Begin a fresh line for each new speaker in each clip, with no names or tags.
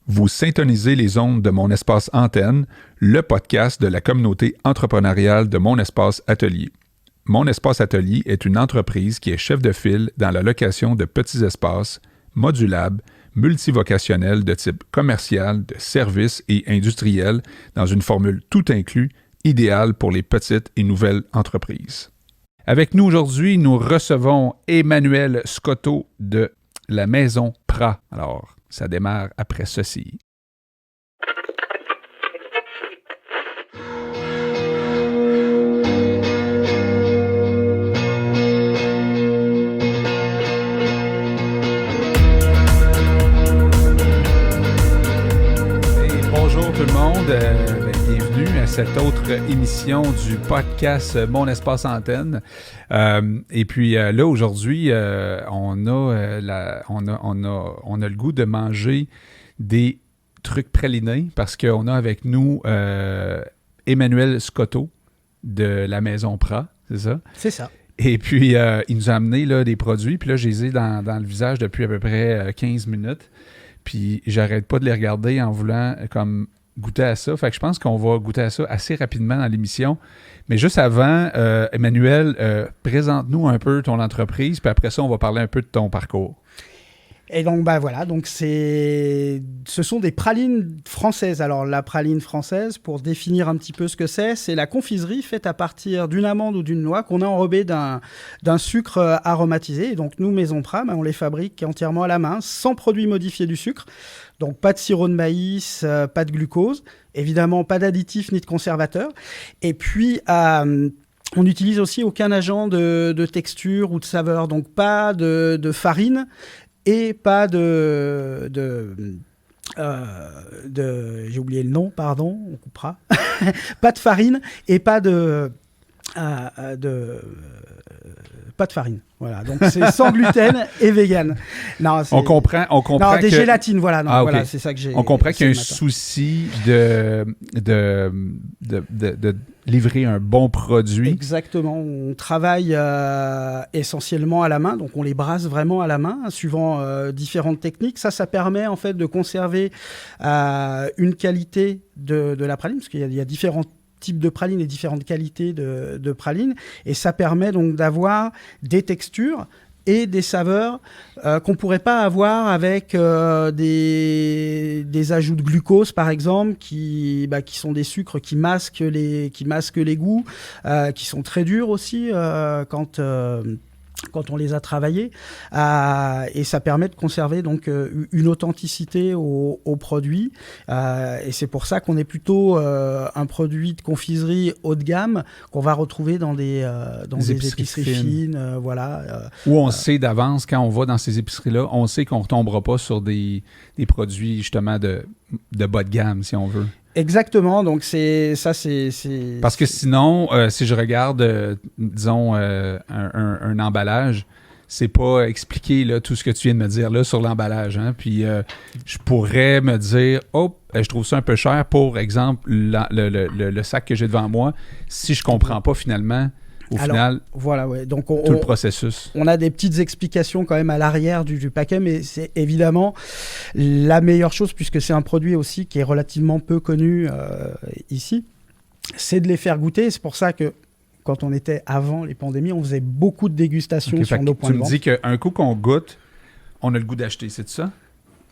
Vous syntonisez les ondes de Mon Espace Antenne, le podcast de la communauté entrepreneuriale de Mon Espace Atelier. Mon Espace Atelier est une entreprise qui est chef de file dans la location de petits espaces modulables, multivocationnels de type commercial, de services et industriel dans une formule tout inclus, idéale pour les petites et nouvelles entreprises. Avec nous aujourd'hui, nous recevons Emmanuel Scotto de la Maison Prat. Alors, ça démarre après ceci. Bonjour tout le monde, bienvenue à cette autre émission du podcast Mon Espace Antenne. Et puis là aujourd'hui, on a le goût de manger des trucs pralinés parce qu'on a avec nous Emmanuel Scotto de la Maison Prat, c'est ça?
C'est ça.
Et puis il nous a amené là, des produits, puis là je les ai dans le visage depuis à peu près 15 minutes. Puis j'arrête pas de les regarder en voulant comme goûter à ça. Fait que je pense qu'on va goûter à ça assez rapidement dans l'émission. Mais juste avant, Emmanuel, présente-nous un peu ton entreprise, puis après ça, on va parler un peu de ton parcours.
Et donc, voilà, donc ce sont des pralines françaises. Alors, la praline française, pour définir un petit peu ce que c'est la confiserie faite à partir d'une amande ou d'une noix qu'on a enrobée d'un sucre aromatisé. Et donc, nous, Maison Prat, on les fabrique entièrement à la main, sans produits modifiés du sucre. Donc, pas de sirop de maïs, pas de glucose, évidemment, pas d'additifs ni de conservateurs. Et puis, on n'utilise aussi aucun agent de texture ou de saveur, donc pas de farine et pas j'ai oublié le nom, pardon, on coupera. Pas de farine et pas de farine. Voilà, donc c'est sans gluten et vegan. Non, on comprend
non,
des gélatines, voilà.
Okay.
Voilà, c'est ça que j'ai.
On comprend qu'il y a un souci de livrer un bon produit.
Exactement. On travaille essentiellement à la main, donc on les brasse vraiment à la main, suivant différentes techniques. Ça permet en fait de conserver une qualité de la praline, parce qu'il y a différents types de pralines et différentes qualités de pralines, et ça permet donc d'avoir des textures et des saveurs qu'on ne pourrait pas avoir avec des ajouts de glucose, par exemple, qui sont des sucres qui masquent les goûts, qui sont très durs aussi quand on les a travaillés, et ça permet de conserver donc une authenticité au produit, et c'est pour ça qu'on est plutôt un produit de confiserie haut de gamme qu'on va retrouver dans des épiceries fines, voilà.
Où on sait d'avance, quand on va dans ces épiceries-là, on sait qu'on ne retombera pas sur des produits justement de bas de gamme, si on veut.
Exactement, donc c'est...
Parce que sinon, si je regarde, disons, un emballage, c'est pas expliqué là, tout ce que tu viens de me dire là sur l'emballage. Hein? Puis je pourrais me dire, je trouve ça un peu cher, pour exemple, le sac que j'ai devant moi, si je comprends pas finalement... final,
voilà, ouais. Donc
tout le processus.
On a des petites explications quand même à l'arrière du paquet, mais c'est évidemment la meilleure chose, puisque c'est un produit aussi qui est relativement peu connu ici, c'est de les faire goûter. C'est pour ça que quand on était avant les pandémies, on faisait beaucoup de dégustations sur nos points de vente.
Tu me dis qu'un coup qu'on goûte, on a le goût d'acheter, c'est ça?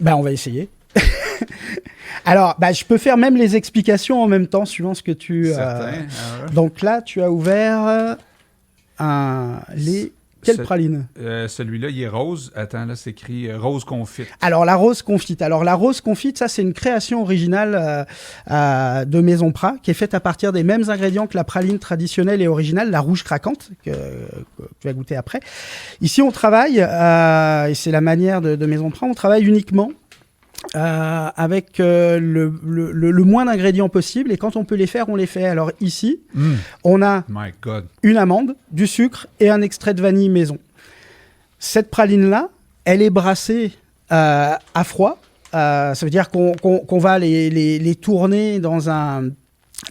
On va essayer. Alors, je peux faire même les explications en même temps, suivant ce que tu... Donc là, tu as ouvert quelle praline?
Celui-là, il est rose. Attends, là, c'est écrit rose confite.
Alors, la rose confite. Ça, c'est une création originale de Maison Prat, qui est faite à partir des mêmes ingrédients que la praline traditionnelle et originale, la rouge craquante, que tu vas goûter après. Ici, on travaille, et c'est la manière de Maison Prat, on travaille uniquement avec le moins d'ingrédients possible, et quand on peut les faire, on les fait. Alors ici, on a une amande, du sucre et un extrait de vanille maison. Cette praline-là, elle est brassée à froid. Ça veut dire qu'on va les tourner dans un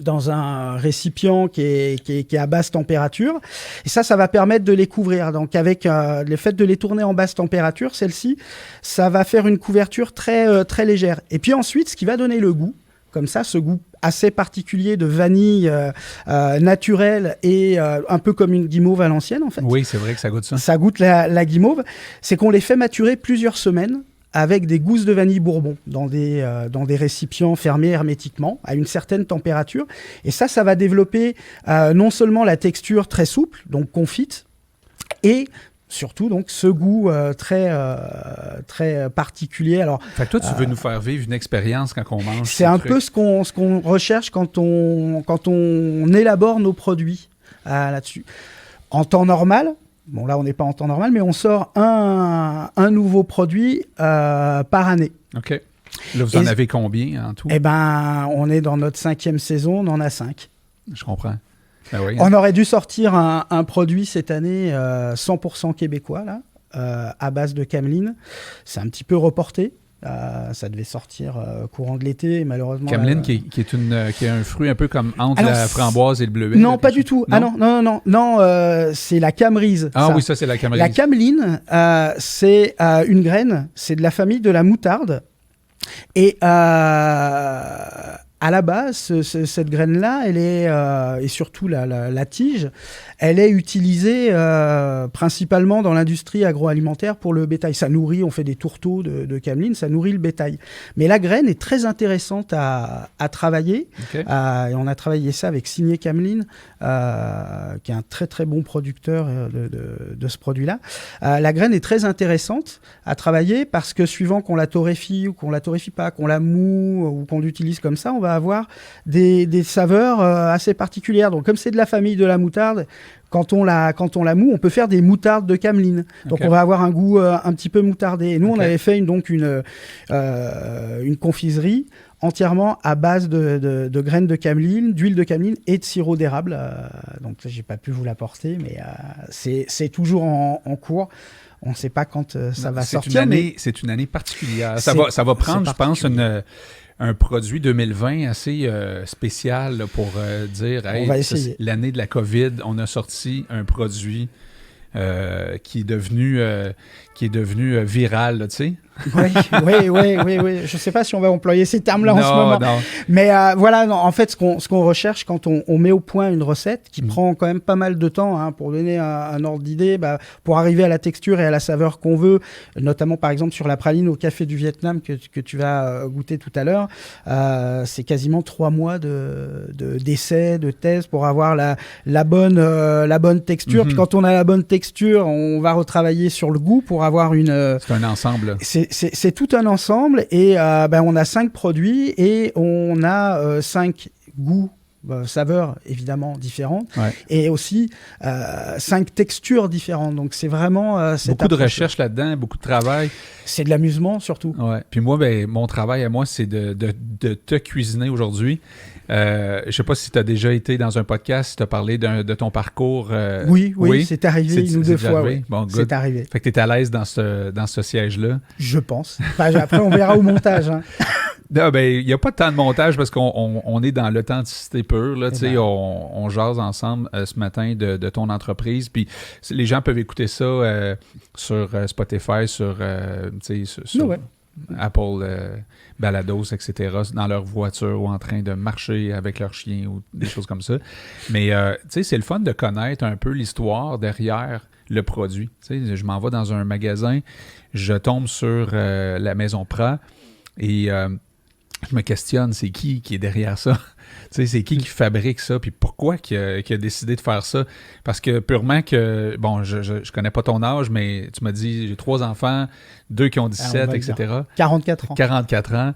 dans un récipient qui est à basse température. Et ça va permettre de les couvrir. Donc, avec le fait de les tourner en basse température, celle-ci, ça va faire une couverture très, très légère. Et puis ensuite, ce qui va donner le goût, comme ça, ce goût assez particulier de vanille naturelle et un peu comme une guimauve à l'ancienne, en fait.
Oui, c'est vrai que ça goûte ça.
Ça goûte la guimauve. C'est qu'on les fait maturer plusieurs semaines avec des gousses de vanille bourbon dans des récipients fermés hermétiquement à une certaine température. Et ça va développer non seulement la texture très souple, donc confite, et surtout donc ce goût très particulier. Alors,
fait que toi, tu veux nous faire vivre une expérience quand on mange.
C'est un peu ce qu'on recherche quand on élabore nos produits là-dessus. En temps normal, bon là on n'est pas en temps normal, mais on sort un nouveau produit par année.
OK. Là, vous en avez combien en tout?
Eh ben, on est dans notre 5e saison, on en a 5.
Je comprends. Ben oui,
on aurait dû sortir un produit cette année 100% québécois, là, à base de cameline. C'est un petit peu reporté. Ça devait sortir courant de l'été, malheureusement.
Cameline qui est un fruit un peu comme entre la framboise et le bleuet.
Non, pas du tout. Non, c'est la camerise.
Ah ça. Oui, ça c'est la camerise.
La cameline, c'est une graine, c'est de la famille de la moutarde. Et à la base, cette graine-là, elle est, et surtout la tige, elle est utilisée principalement dans l'industrie agroalimentaire pour le bétail. Ça nourrit, on fait des tourteaux de cameline, ça nourrit le bétail. Mais la graine est très intéressante à travailler. Okay. Et on a travaillé ça avec Signé Cameline, qui est un très très bon producteur de ce produit-là. La graine est très intéressante à travailler parce que suivant qu'on la torréfie ou qu'on la torréfie pas, qu'on la moue ou qu'on l'utilise comme ça, on va avoir des saveurs assez particulières. Donc comme c'est de la famille de la moutarde, quand on la moue, on peut faire des moutardes de cameline. Donc, on va avoir un goût un petit peu moutardé. Et nous, on avait fait une confiserie entièrement à base de graines de cameline, d'huile de cameline et de sirop d'érable. Donc, j'ai pas pu vous l'apporter, mais c'est toujours en cours. On ne sait pas quand ça va sortir.
C'est une année particulière. Ça va prendre, je pense, un produit 2020 assez spécial là, pour dire l'année de la COVID, on a sorti un produit qui est devenu viral, là, tu sais.
Oui. Je ne sais pas si on va employer ces termes-là en ce moment. Non. Mais voilà, en fait, ce qu'on recherche quand on met au point une recette, qui prend quand même pas mal de temps pour donner un ordre d'idée, pour arriver à la texture et à la saveur qu'on veut, notamment par exemple sur la praline au café du Vietnam que tu vas goûter tout à l'heure, c'est quasiment 3 mois d'essais, de tests pour avoir la bonne texture. Puis quand on a la bonne texture, on va retravailler sur le goût pour avoir
c'est un ensemble.
C'est tout un ensemble et on a 5 produits et on a 5 goûts, saveurs évidemment différentes et aussi 5 textures différentes. Donc c'est vraiment
beaucoup de recherche là-dedans, beaucoup de travail.
C'est de l'amusement surtout.
Ouais. Puis moi, mon travail à moi, c'est de te cuisiner aujourd'hui. Je ne sais pas si tu as déjà été dans un podcast, si tu as parlé de ton parcours.
Oui, c'est arrivé une ou deux fois. Oui.
Bon,
c'est arrivé.
Fait que tu es à l'aise dans ce siège-là.
Je pense. Après, on verra au montage. Hein.
Non, il n'y a pas tant de montage parce qu'on est dans l'authenticité pure. Là, on jase ensemble ce matin de ton entreprise. Puis les gens peuvent écouter ça sur Spotify, sur Apple Balados, etc., dans leur voiture ou en train de marcher avec leur chien ou des choses comme ça. Mais c'est le fun de connaître un peu l'histoire derrière le produit. Je m'en vais dans un magasin, je tombe sur la Maison Prat et je me questionne, c'est qui est derrière ça? C'est qui fabrique ça? Puis pourquoi qui a décidé de faire ça? Parce que purement que... Bon, je connais pas ton âge, mais tu m'as dit, j'ai 3 enfants, 2 qui ont 17, etc.
44 ans.
44 ans.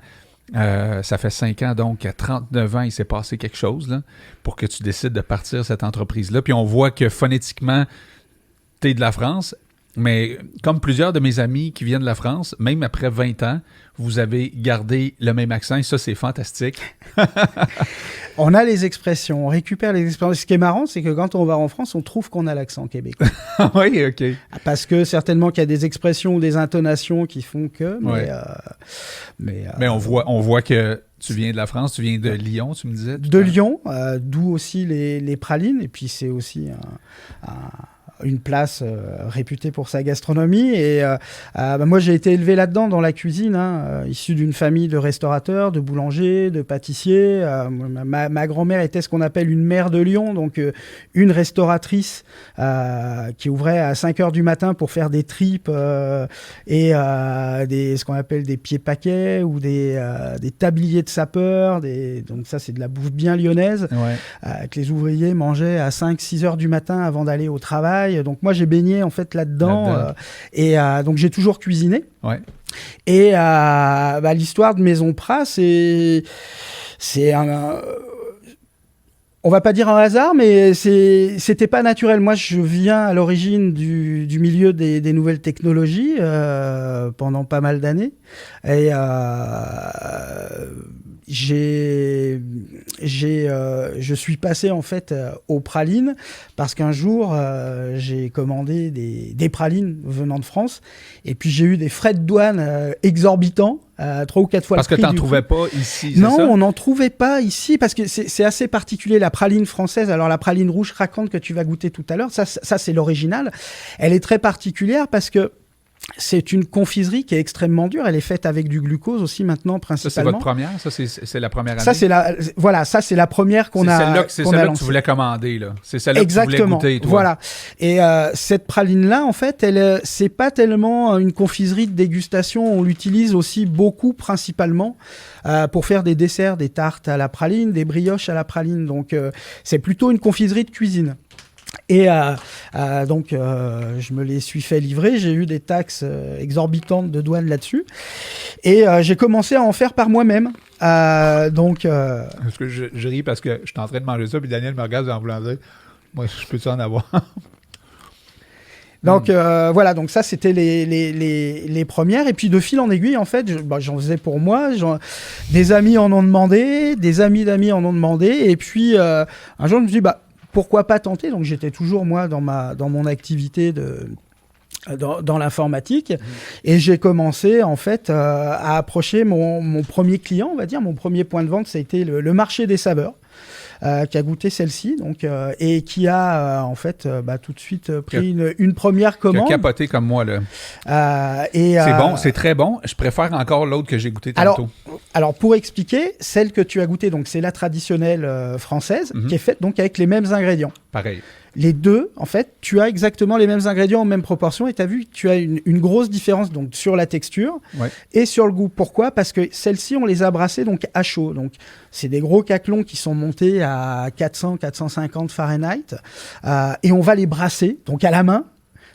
Ça fait 5 ans, donc à 39 ans, il s'est passé quelque chose là, pour que tu décides de partir cette entreprise-là. Puis on voit que phonétiquement, tu es de la France. Mais comme plusieurs de mes amis qui viennent de la France, même après 20 ans, vous avez gardé le même accent et ça, c'est fantastique.
On a les expressions, on récupère les expressions. Ce qui est marrant, c'est que quand on va en France, on trouve qu'on a l'accent québécois.
Oui, OK.
Parce que certainement qu'il y a des expressions ou des intonations qui font que...
Mais on voit que tu viens de la France, tu viens de Lyon, tu me disais?
De Lyon, d'où aussi les pralines. Et puis c'est aussi une place réputée pour sa gastronomie. Et moi, j'ai été élevé là-dedans, dans la cuisine, issu d'une famille de restaurateurs, de boulangers, de pâtissiers. Ma grand-mère était ce qu'on appelle une mère de Lyon, donc une restauratrice qui ouvrait à 5 heures du matin pour faire des tripes et ce qu'on appelle des pieds-paquets ou des tabliers de sapeurs. Donc ça, c'est de la bouffe bien lyonnaise, que les ouvriers mangeaient à 5-6 heures du matin avant d'aller au travail. Donc moi j'ai baigné en fait là-dedans. Et donc j'ai toujours cuisiné.
Ouais.
Et l'histoire de Maison Prat, c'est on va pas dire un hasard, mais c'était pas naturel. Moi, je viens à l'origine du milieu des nouvelles technologies pendant pas mal d'années. Et je suis passé en fait aux pralines parce qu'un jour j'ai commandé des pralines venant de France et puis j'ai eu des frais de douane exorbitants, 3 ou 4 fois
parce
le prix.
Parce que tu n'en trouvais pas ici,
non,
c'est ça?
On n'en trouvait pas ici parce que c'est assez particulier la praline française. Alors la praline rouge craquante que tu vas goûter tout à l'heure, ça c'est l'original. Elle est très particulière parce que c'est une confiserie qui est extrêmement dure. Elle est faite avec du glucose aussi maintenant, principalement.
Ça, c'est votre première? Ça, c'est la première année?
Ça, c'est la première qu'on a
C'est celle-là que tu voulais commander, là. C'est celle-là que tu voulais goûter, toi.
Voilà. Et cette praline-là, en fait, c'est pas tellement une confiserie de dégustation. On l'utilise aussi beaucoup, principalement, pour faire des desserts, des tartes à la praline, des brioches à la praline. Donc, c'est plutôt une confiserie de cuisine. Et donc, je me les suis fait livrer. J'ai eu des taxes exorbitantes de douane là-dessus. Et j'ai commencé à en faire par moi-même. Donc,
Parce que je ris parce que je suis en train de manger ça, puis Daniel me regarde en voulant dire « Moi, je peux-tu en avoir? »
Donc, voilà. Donc, ça, c'était les premières. Et puis, de fil en aiguille, en fait, j'en faisais pour moi. Des amis en ont demandé. Des amis d'amis en ont demandé. Et puis, un jour, je me suis dit, pourquoi pas tenter? Donc j'étais toujours moi dans mon activité dans l'informatique et j'ai commencé en fait à approcher mon premier client, on va dire, mon premier point de vente, ça a été le marché des saveurs. Qui a goûté celle-ci et qui a en fait tout de suite pris une première commande.
Qui a capoté comme moi là. C'est bon, c'est très bon. Je préfère encore l'autre que j'ai goûté tantôt.
Alors pour expliquer, celle que tu as goûtée, donc c'est la traditionnelle française qui est faite donc avec les mêmes ingrédients.
Pareil.
Les deux, en fait, tu as exactement les mêmes ingrédients en même proportion et tu as vu que tu as une grosse différence donc, sur la texture et sur le goût. Pourquoi? Parce que celles-ci, on les a brassées donc, à chaud. Donc, c'est des gros caclons qui sont montés à 400-450 Fahrenheit et on va les brasser donc à la main.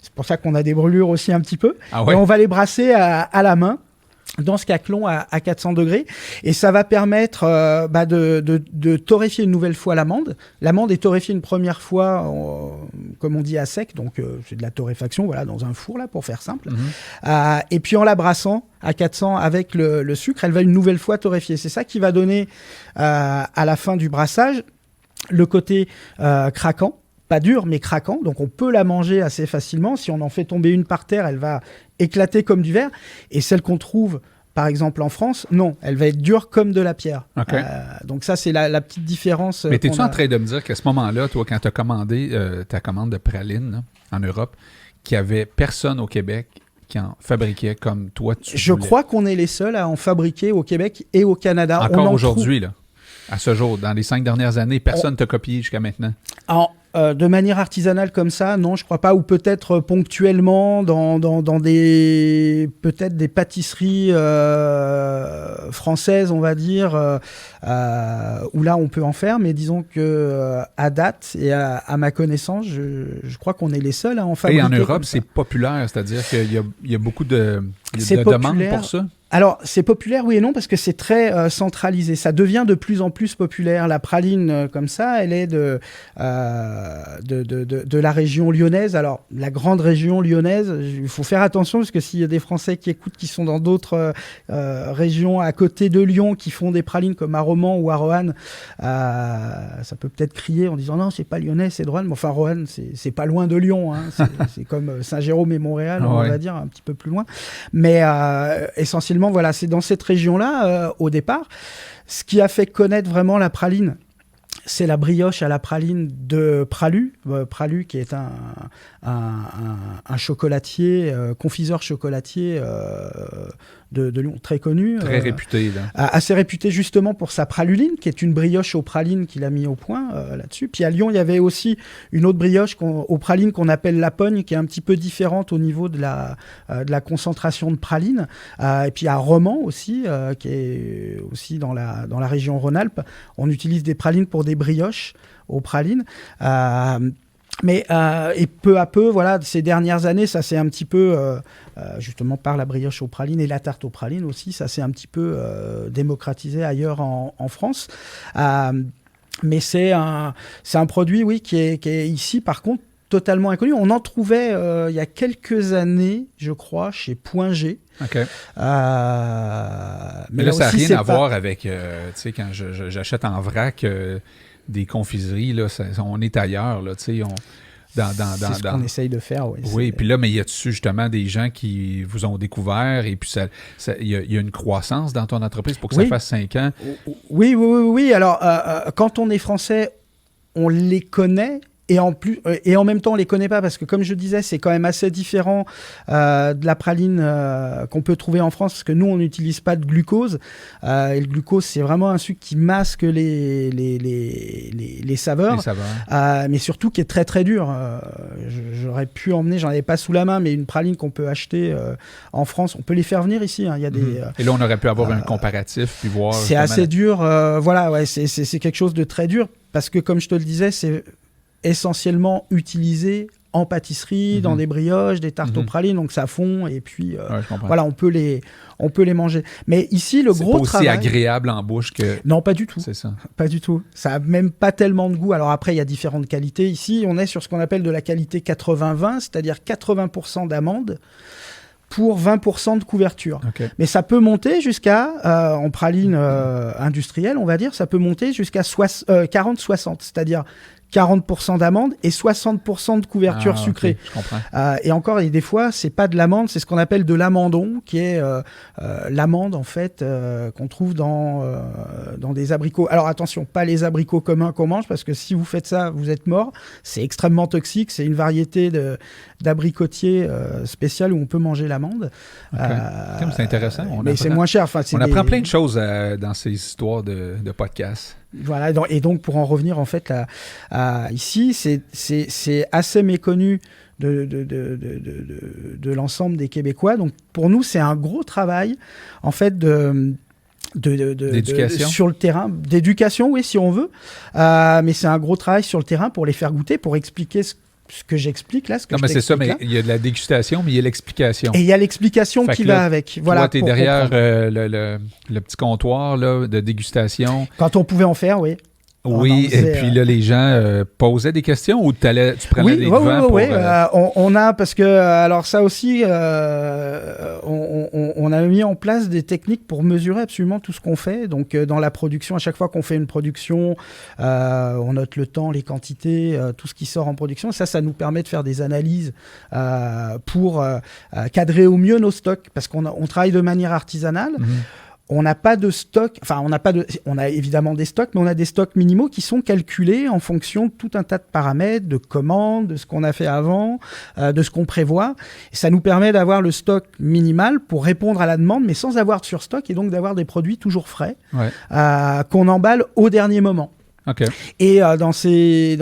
C'est pour ça qu'on a des brûlures aussi un petit peu.
Ah ouais.
Et on va les brasser à la main dans ce caclon à 400 degrés. Et ça va permettre de torréfier une nouvelle fois l'amande. L'amande est torréfiée une première fois, comme on dit, à sec. Donc, c'est de la torréfaction, voilà, dans un four, là, pour faire simple. Et puis, en la brassant à 400 avec le sucre, elle va une nouvelle fois torréfier. C'est ça qui va donner, à la fin du brassage, le côté craquant. Pas dur, mais craquant. Donc, on peut la manger assez facilement. Si on en fait tomber une par terre, elle va éclater comme du verre. Et celle qu'on trouve, par exemple, en France, non. Elle va être dure comme de la pierre.
Okay.
Donc, ça, c'est la petite différence.
Mais t'es-tu en train de me dire qu'à ce moment-là, toi, quand tu as commandé ta commande de praline là, en Europe, qu'il n'y avait personne au Québec qui en fabriquait comme toi,
Je crois qu'on est les seuls à en fabriquer au Québec et au Canada.
Encore aujourd'hui, là, à ce jour, dans les 5 dernières années, personne ne t'a copié jusqu'à maintenant?
De manière artisanale comme ça, non, je crois pas. Ou peut-être ponctuellement dans peut-être des pâtisseries françaises, on va dire, où là on peut en faire. Mais disons que à date et à ma connaissance, je crois qu'on est les seuls à en fabriquer.
Et en Europe, c'est populaire, c'est-à-dire qu'il y a beaucoup de demandes pour ça.
Alors, c'est populaire, oui et non, parce que c'est très centralisé. Ça devient de plus en plus populaire. La praline, comme ça, elle est de la région lyonnaise. Alors, la grande région lyonnaise, il faut faire attention, parce que s'il y a des Français qui écoutent, qui sont dans d'autres régions à côté de Lyon, qui font des pralines comme à Romans ou à Roanne, ça peut peut-être crier en disant non, c'est pas lyonnais, c'est de Roanne. Mais enfin, Roanne, c'est pas loin de Lyon. Hein. C'est comme Saint-Jérôme et Montréal, on va dire, un petit peu plus loin. Mais essentiellement, voilà, c'est dans cette région-là, au départ. Ce qui a fait connaître vraiment la praline, c'est la brioche à la praline de Pralu. Pralu, qui est un chocolatier, confiseur chocolatier de Lyon, très connu.
Très réputé, là.
Assez réputé justement pour sa praluline, qui est une brioche aux pralines qu'il a mis au point là-dessus. Puis à Lyon, il y avait aussi une autre brioche aux pralines qu'on appelle la Pogne, qui est un petit peu différente au niveau de la concentration de praline. Et puis à Romans aussi, qui est aussi dans la région Rhône-Alpes, on utilise des pralines pour des brioches aux pralines. Mais et peu à peu, voilà, ces dernières années, ça s'est un petit peu, justement par la brioche aux pralines et la tarte aux pralines aussi, ça s'est un petit peu démocratisé ailleurs en France. Mais c'est un produit, oui, qui est ici, par contre, totalement inconnu. On en trouvait il y a quelques années, je crois, chez Point G.
OK. Mais là, ça n'a rien à voir avec, tu sais, quand j'achète en vrac des confiseries, là, on est ailleurs, là, tu sais,
c'est ce qu'on essaye de faire, oui.
Oui, puis là, mais y a-tu justement des gens qui vous ont découvert et puis il y a une croissance dans ton entreprise pour que ça fasse 5 ans?
Oui. Alors, quand on est français, on les connaît. Et en même temps, on les connaît pas parce que, comme je disais, c'est quand même assez différent de la praline qu'on peut trouver en France, parce que nous, on n'utilise pas de glucose. Et le glucose, c'est vraiment un sucre qui masque les saveurs.
Les saveurs.
Mais surtout qui est très très dur. J'aurais pu emmener, j'en avais pas sous la main, mais une praline qu'on peut acheter en France, on peut les faire venir ici. Hein. Il y a des.
Et là, on aurait pu avoir un comparatif puis voir.
C'est assez dur. Voilà, ouais, c'est quelque chose de très dur parce que, comme je te le disais, c'est essentiellement utilisé en pâtisserie, dans des brioches, des tartes aux pralines, donc ça fond et puis voilà, on peut les manger. Mais ici, le gros travail...
C'est pas aussi agréable en bouche que...
Non, pas du tout.
C'est ça.
Pas du tout. Ça a même pas tellement de goût. Alors après, il y a différentes qualités. Ici, on est sur ce qu'on appelle de la qualité 80-20, c'est-à-dire 80% d'amandes pour 20% de couverture.
Okay.
Mais ça peut monter jusqu'à, en praline industrielle, on va dire, ça peut monter jusqu'à 40-60, c'est-à-dire 40% d'amande et 60% de couverture sucrée.
Okay, je comprends.
Et encore, et des fois, c'est pas de l'amande, c'est ce qu'on appelle de l'amandon, qui est l'amande, en fait, qu'on trouve dans des abricots. Alors attention, pas les abricots communs qu'on mange, parce que si vous faites ça, vous êtes mort. C'est extrêmement toxique. C'est une variété d'abricotier spécial où on peut manger l'amande.
Okay. C'est intéressant.
Mais c'est moins cher. Enfin,
on apprend plein de choses dans ces histoires de podcasts.
Voilà, et donc pour en revenir en fait ici, c'est assez méconnu de l'ensemble des Québécois. Donc pour nous, c'est un gros travail en fait
d'éducation
sur le terrain, d'éducation, oui, si on veut, mais c'est un gros travail sur le terrain pour les faire goûter, pour expliquer ce que j'explique là,
non, mais c'est ça, mais il y a de la dégustation, mais il y a l'explication.
Et il y a l'explication qui va avec. Voilà.
Toi, tu es derrière le petit comptoir là, de dégustation.
Quand on pouvait en faire, oui.
Oui, et puis là, les gens posaient des questions ou tu prenais des devants pour...
Oui, on a, parce que, alors ça aussi, on a mis en place des techniques pour mesurer absolument tout ce qu'on fait. Donc, dans la production, à chaque fois qu'on fait une production, on note le temps, les quantités, tout ce qui sort en production. Ça nous permet de faire des analyses pour cadrer au mieux nos stocks, parce qu'on travaille de manière artisanale. On n'a pas de stock, enfin on a évidemment des stocks, mais on a des stocks minimaux qui sont calculés en fonction de tout un tas de paramètres, de commandes, de ce qu'on a fait avant, de ce qu'on prévoit. Et ça nous permet d'avoir le stock minimal pour répondre à la demande, mais sans avoir de surstock, et donc d'avoir des produits toujours frais, qu'on emballe au dernier moment.
OK.
Et dans ces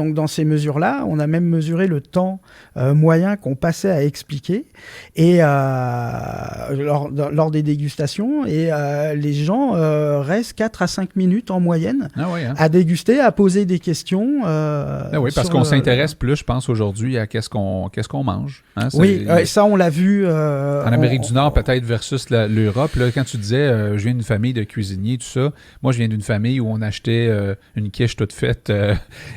mesures-là, on a même mesuré le temps moyen qu'on passait à expliquer et, lors des dégustations. Et les gens restent 4 à 5 minutes en moyenne à déguster, à poser des questions.
Oui, parce qu'on s'intéresse plus, je pense, aujourd'hui à qu'est-ce qu'on mange. Hein?
Oui, ça, on l'a vu.
En Amérique du Nord, peut-être, versus l'Europe. Là, quand tu disais, je viens d'une famille de cuisiniers, tout ça, moi, je viens d'une famille où on achetait une quiche toute faite.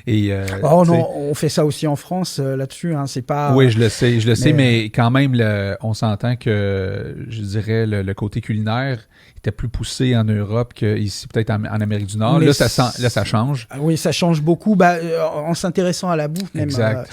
Non, on fait ça aussi en France là-dessus. Hein, c'est pas.
Oui, je le sais, mais quand même, on s'entend que, je dirais, le côté culinaire était plus poussé en Europe qu'ici, peut-être en Amérique du Nord. Là, ça change.
Oui, ça change beaucoup, en s'intéressant à la bouffe même.
Exact.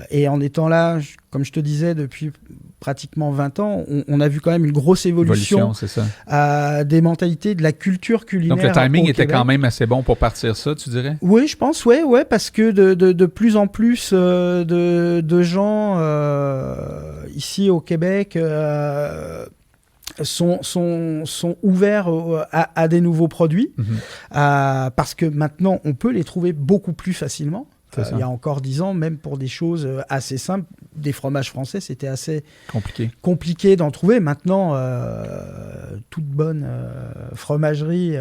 Et en étant là, comme je te disais, depuis pratiquement 20 ans, on a vu quand même une grosse évolution
c'est ça.
Des mentalités, de la culture culinaire.
Donc le timing était quand même assez bon pour partir ça, tu dirais? Oui,
je pense, ouais, parce que de plus en plus de gens ici au Québec sont ouverts à des nouveaux produits, parce que maintenant on peut les trouver beaucoup plus facilement. Il y a encore 10 ans, même pour des choses assez simples, des fromages français, c'était assez compliqué d'en trouver. Maintenant, toute bonne fromagerie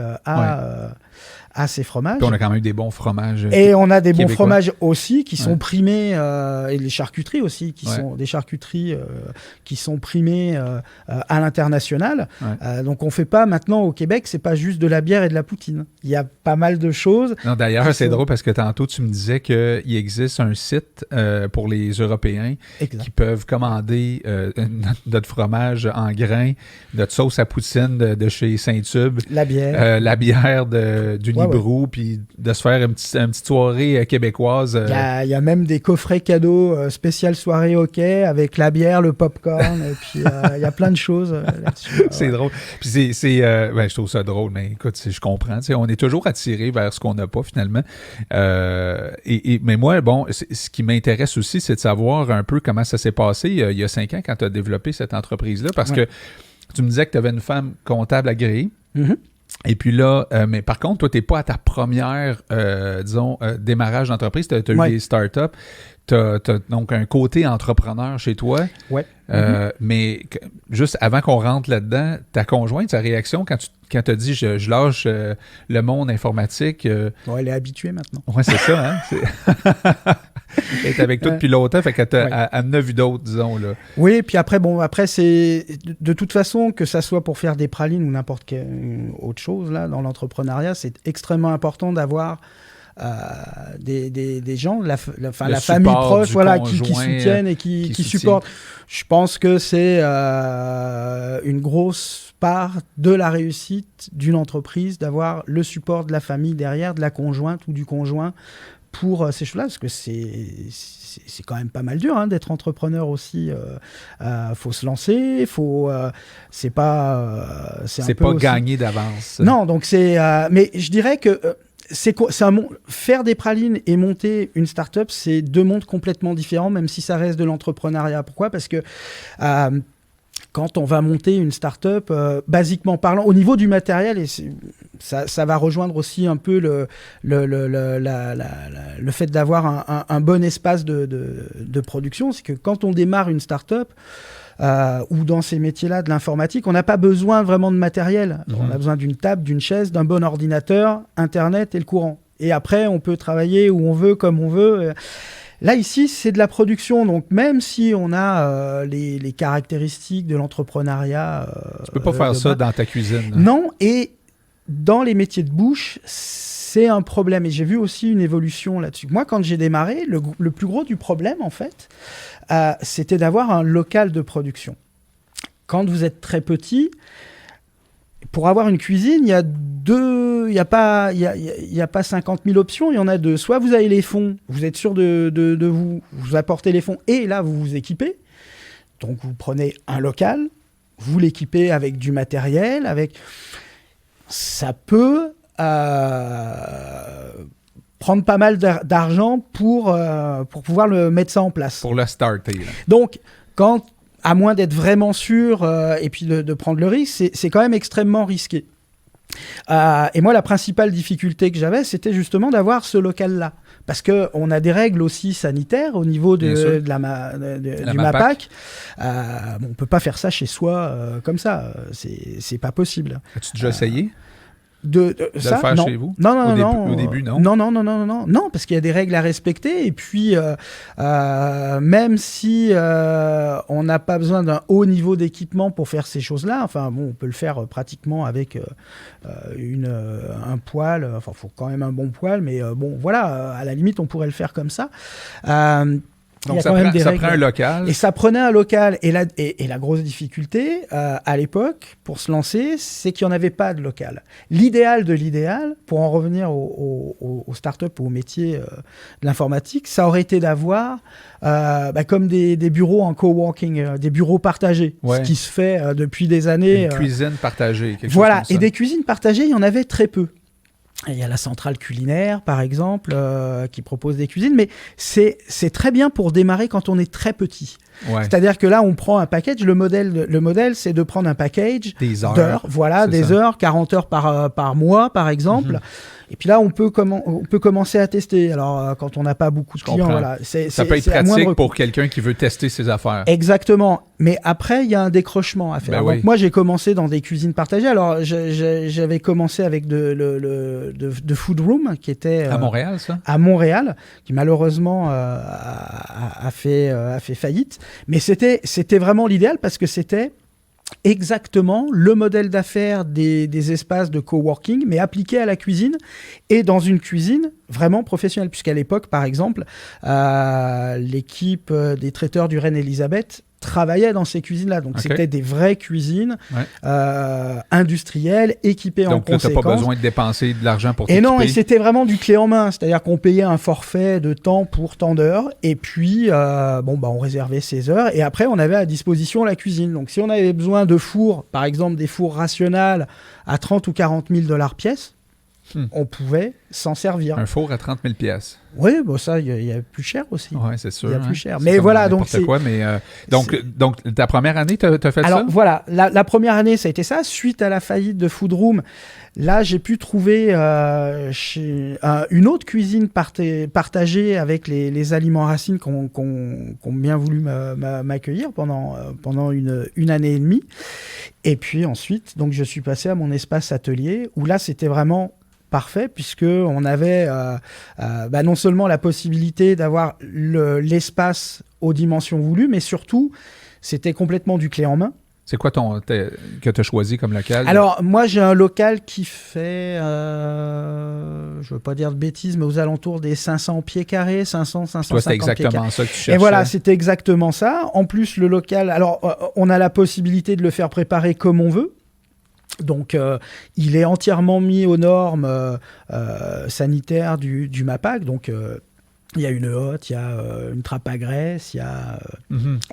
a ses fromages.
Puis on a quand même des bons fromages.
Et on a des bons fromages aussi qui sont primés, et les charcuteries aussi, qui sont des charcuteries qui sont primées à l'international. Donc on fait pas maintenant au Québec, c'est pas juste de la bière et de la poutine. Il y a pas mal de choses.
Non, d'ailleurs, c'est drôle parce que tantôt tu me disais qu'il existe un site pour les Européens qui peuvent commander notre fromage en grains, notre sauce à poutine de chez Saint-Tube, la bière du Brou, puis de se faire une petite soirée québécoise.
Il y a même des coffrets cadeaux spécial soirée hockey avec la bière, le popcorn, et puis il y a plein de choses là-dessus.
C'est drôle. Puis je trouve ça drôle, mais écoute, je comprends. On est toujours attiré vers ce qu'on n'a pas finalement. Mais moi, ce qui m'intéresse aussi, c'est de savoir un peu comment ça s'est passé il y a 5 ans quand tu as développé cette entreprise-là, parce que tu me disais que tu avais une femme comptable agréée. Et puis là, mais par contre, toi, tu n'es pas à ta première, démarrage d'entreprise. Tu as eu des startups. Tu as donc un côté entrepreneur chez toi. Mais juste avant qu'on rentre là-dedans, ta conjointe, sa réaction quand tu as dit je lâche le monde informatique.
Elle est habituée maintenant.
Oui, c'est ça. Hein? Elle est avec toi depuis longtemps, fait qu'elle en a vu d'autres, disons. Là.
Oui, puis après, c'est de toute façon, que ça soit pour faire des pralines ou n'importe quelle autre chose là, dans l'entrepreneuriat, c'est extrêmement important d'avoir des gens, la famille proche, qui soutiennent et qui supportent. Je pense que c'est une grosse part de la réussite d'une entreprise d'avoir le support de la famille derrière, de la conjointe ou du conjoint pour ces choses-là, parce que c'est quand même pas mal dur d'être entrepreneur aussi. Faut se lancer, c'est pas
gagné d'avance.
Non, donc mais je dirais que faire des pralines et monter une start-up, c'est 2 mondes complètement différents, même si ça reste de l'entrepreneuriat. Pourquoi ? Parce que quand on va monter une start-up, basiquement parlant, au niveau du matériel, et ça va rejoindre aussi un peu le fait d'avoir un bon espace de production, c'est que quand on démarre une start-up, ou dans ces métiers-là de l'informatique, on n'a pas besoin vraiment de matériel. On a besoin d'une table, d'une chaise, d'un bon ordinateur, Internet et le courant. Et après, on peut travailler où on veut, comme on veut. Là, ici, c'est de la production. Donc, même si on a les caractéristiques de l'entrepreneuriat...
tu peux pas faire ça dans ta cuisine.
Non, et dans les métiers de bouche, c'est un problème. Et j'ai vu aussi une évolution là-dessus. Moi, quand j'ai démarré, le plus gros du problème, en fait, c'était d'avoir un local de production. Quand vous êtes très petit, pour avoir une cuisine, il y a pas 50 000 options, il y en a 2. Soit vous avez les fonds, vous êtes sûr de vous apportez les fonds et là vous vous équipez. Donc vous prenez un local, vous l'équipez avec du matériel, ça peut prendre pas mal d'argent pour pouvoir le mettre ça en place.
Pour le starter. Là.
Donc, à moins d'être vraiment sûr et puis de prendre le risque, c'est quand même extrêmement risqué. Et moi, la principale difficulté que j'avais, c'était justement d'avoir ce local-là. Parce qu'on a des règles aussi sanitaires au niveau du MAPAC. On ne peut pas faire ça chez soi comme ça. C'est pas possible.
As-tu déjà essayé
de ça,
le faire
non.
chez vous?
Non.
Au début, non?
Non, parce qu'il y a des règles à respecter. Et puis, même si on n'a pas besoin d'un haut niveau d'équipement pour faire ces choses-là, enfin, bon, on peut le faire pratiquement avec un poêle. Enfin, il faut quand même un bon poêle, mais bon, voilà, à la limite, on pourrait le faire comme ça.
Donc, ça prend un local.
Et ça prenait un local. Et la grosse difficulté, à l'époque, pour se lancer, c'est qu'il n'y en avait pas de local. L'idéal de l'idéal, pour en revenir aux startups ou aux métiers de l'informatique, ça aurait été d'avoir comme des bureaux en coworking, des bureaux partagés, ce qui se fait depuis des années.
Une cuisine partagée, quelque
voilà,
chose comme ça.
Et des cuisines partagées, il y en avait très peu. Il y a la centrale culinaire, par exemple, qui propose des cuisines, mais c'est très bien pour démarrer quand on est très petit. Ouais. C'est-à-dire que là, on prend un package. Le modèle, c'est de prendre un package d'heures, voilà, des heures, 40 heures par mois, par exemple. Et puis là, on peut commencer à tester. Alors, quand on n'a pas beaucoup de clients, voilà,
ça peut être pratique pour quelqu'un qui veut tester ses affaires.
Exactement. Mais après, il y a un décrochement à faire.
Ben
Donc, moi, j'ai commencé dans des cuisines partagées. Alors, j'avais commencé avec de Food Room, qui était...
à Montréal, ça?
À Montréal, qui malheureusement a fait faillite. Mais c'était vraiment l'idéal parce que c'était exactement le modèle d'affaires des espaces de coworking, mais appliqué à la cuisine et dans une cuisine vraiment professionnelle. Puisqu'à l'époque, par exemple, l'équipe des traiteurs du Reine-Élisabeth travaillait dans ces cuisines-là. Donc, c'était des vraies cuisines industrielles, équipées en conséquence.
Donc, tu n'as pas besoin de dépenser de l'argent pour t'équiper.
Et non, et c'était vraiment du clé en main. C'est-à-dire qu'on payait un forfait de temps pour tant d'heures. Et puis, on réservait ces heures. Et après, on avait à disposition la cuisine. Donc, si on avait besoin de fours, par exemple des fours rationnels à 30 ou 40 000 $ pièce, on pouvait s'en servir.
Un four à 30 000 $.
Oui, ça, il y a plus cher aussi.
Oui, c'est sûr.
Il y a plus cher. Mais voilà, donc
c'est... quoi, mais donc, ta première année, tu as fait ça?
Alors, voilà, la première année, ça a été ça. Suite à la faillite de Food Room, là, j'ai pu trouver une autre cuisine partagée avec les aliments racines qui ont bien voulu m'accueillir pendant une année et demie. Et puis ensuite, donc, je suis passé à mon espace atelier, où là, c'était vraiment parfait, puisqu'on avait non seulement la possibilité d'avoir l'espace aux dimensions voulues, mais surtout, c'était complètement du clé en main.
C'est quoi que tu as choisi comme local?
Alors, moi, j'ai un local qui fait, je ne veux pas dire de bêtises, mais aux alentours des 500 pieds carrés, 550
Toi, c'était exactement ça que tu cherchais.
Et voilà, c'était exactement ça. En plus, le local, alors, on a la possibilité de le faire préparer comme on veut. Donc, il est entièrement mis aux normes sanitaires du MAPAC. Donc, il y a une hotte, il y a une trappe à graisse, il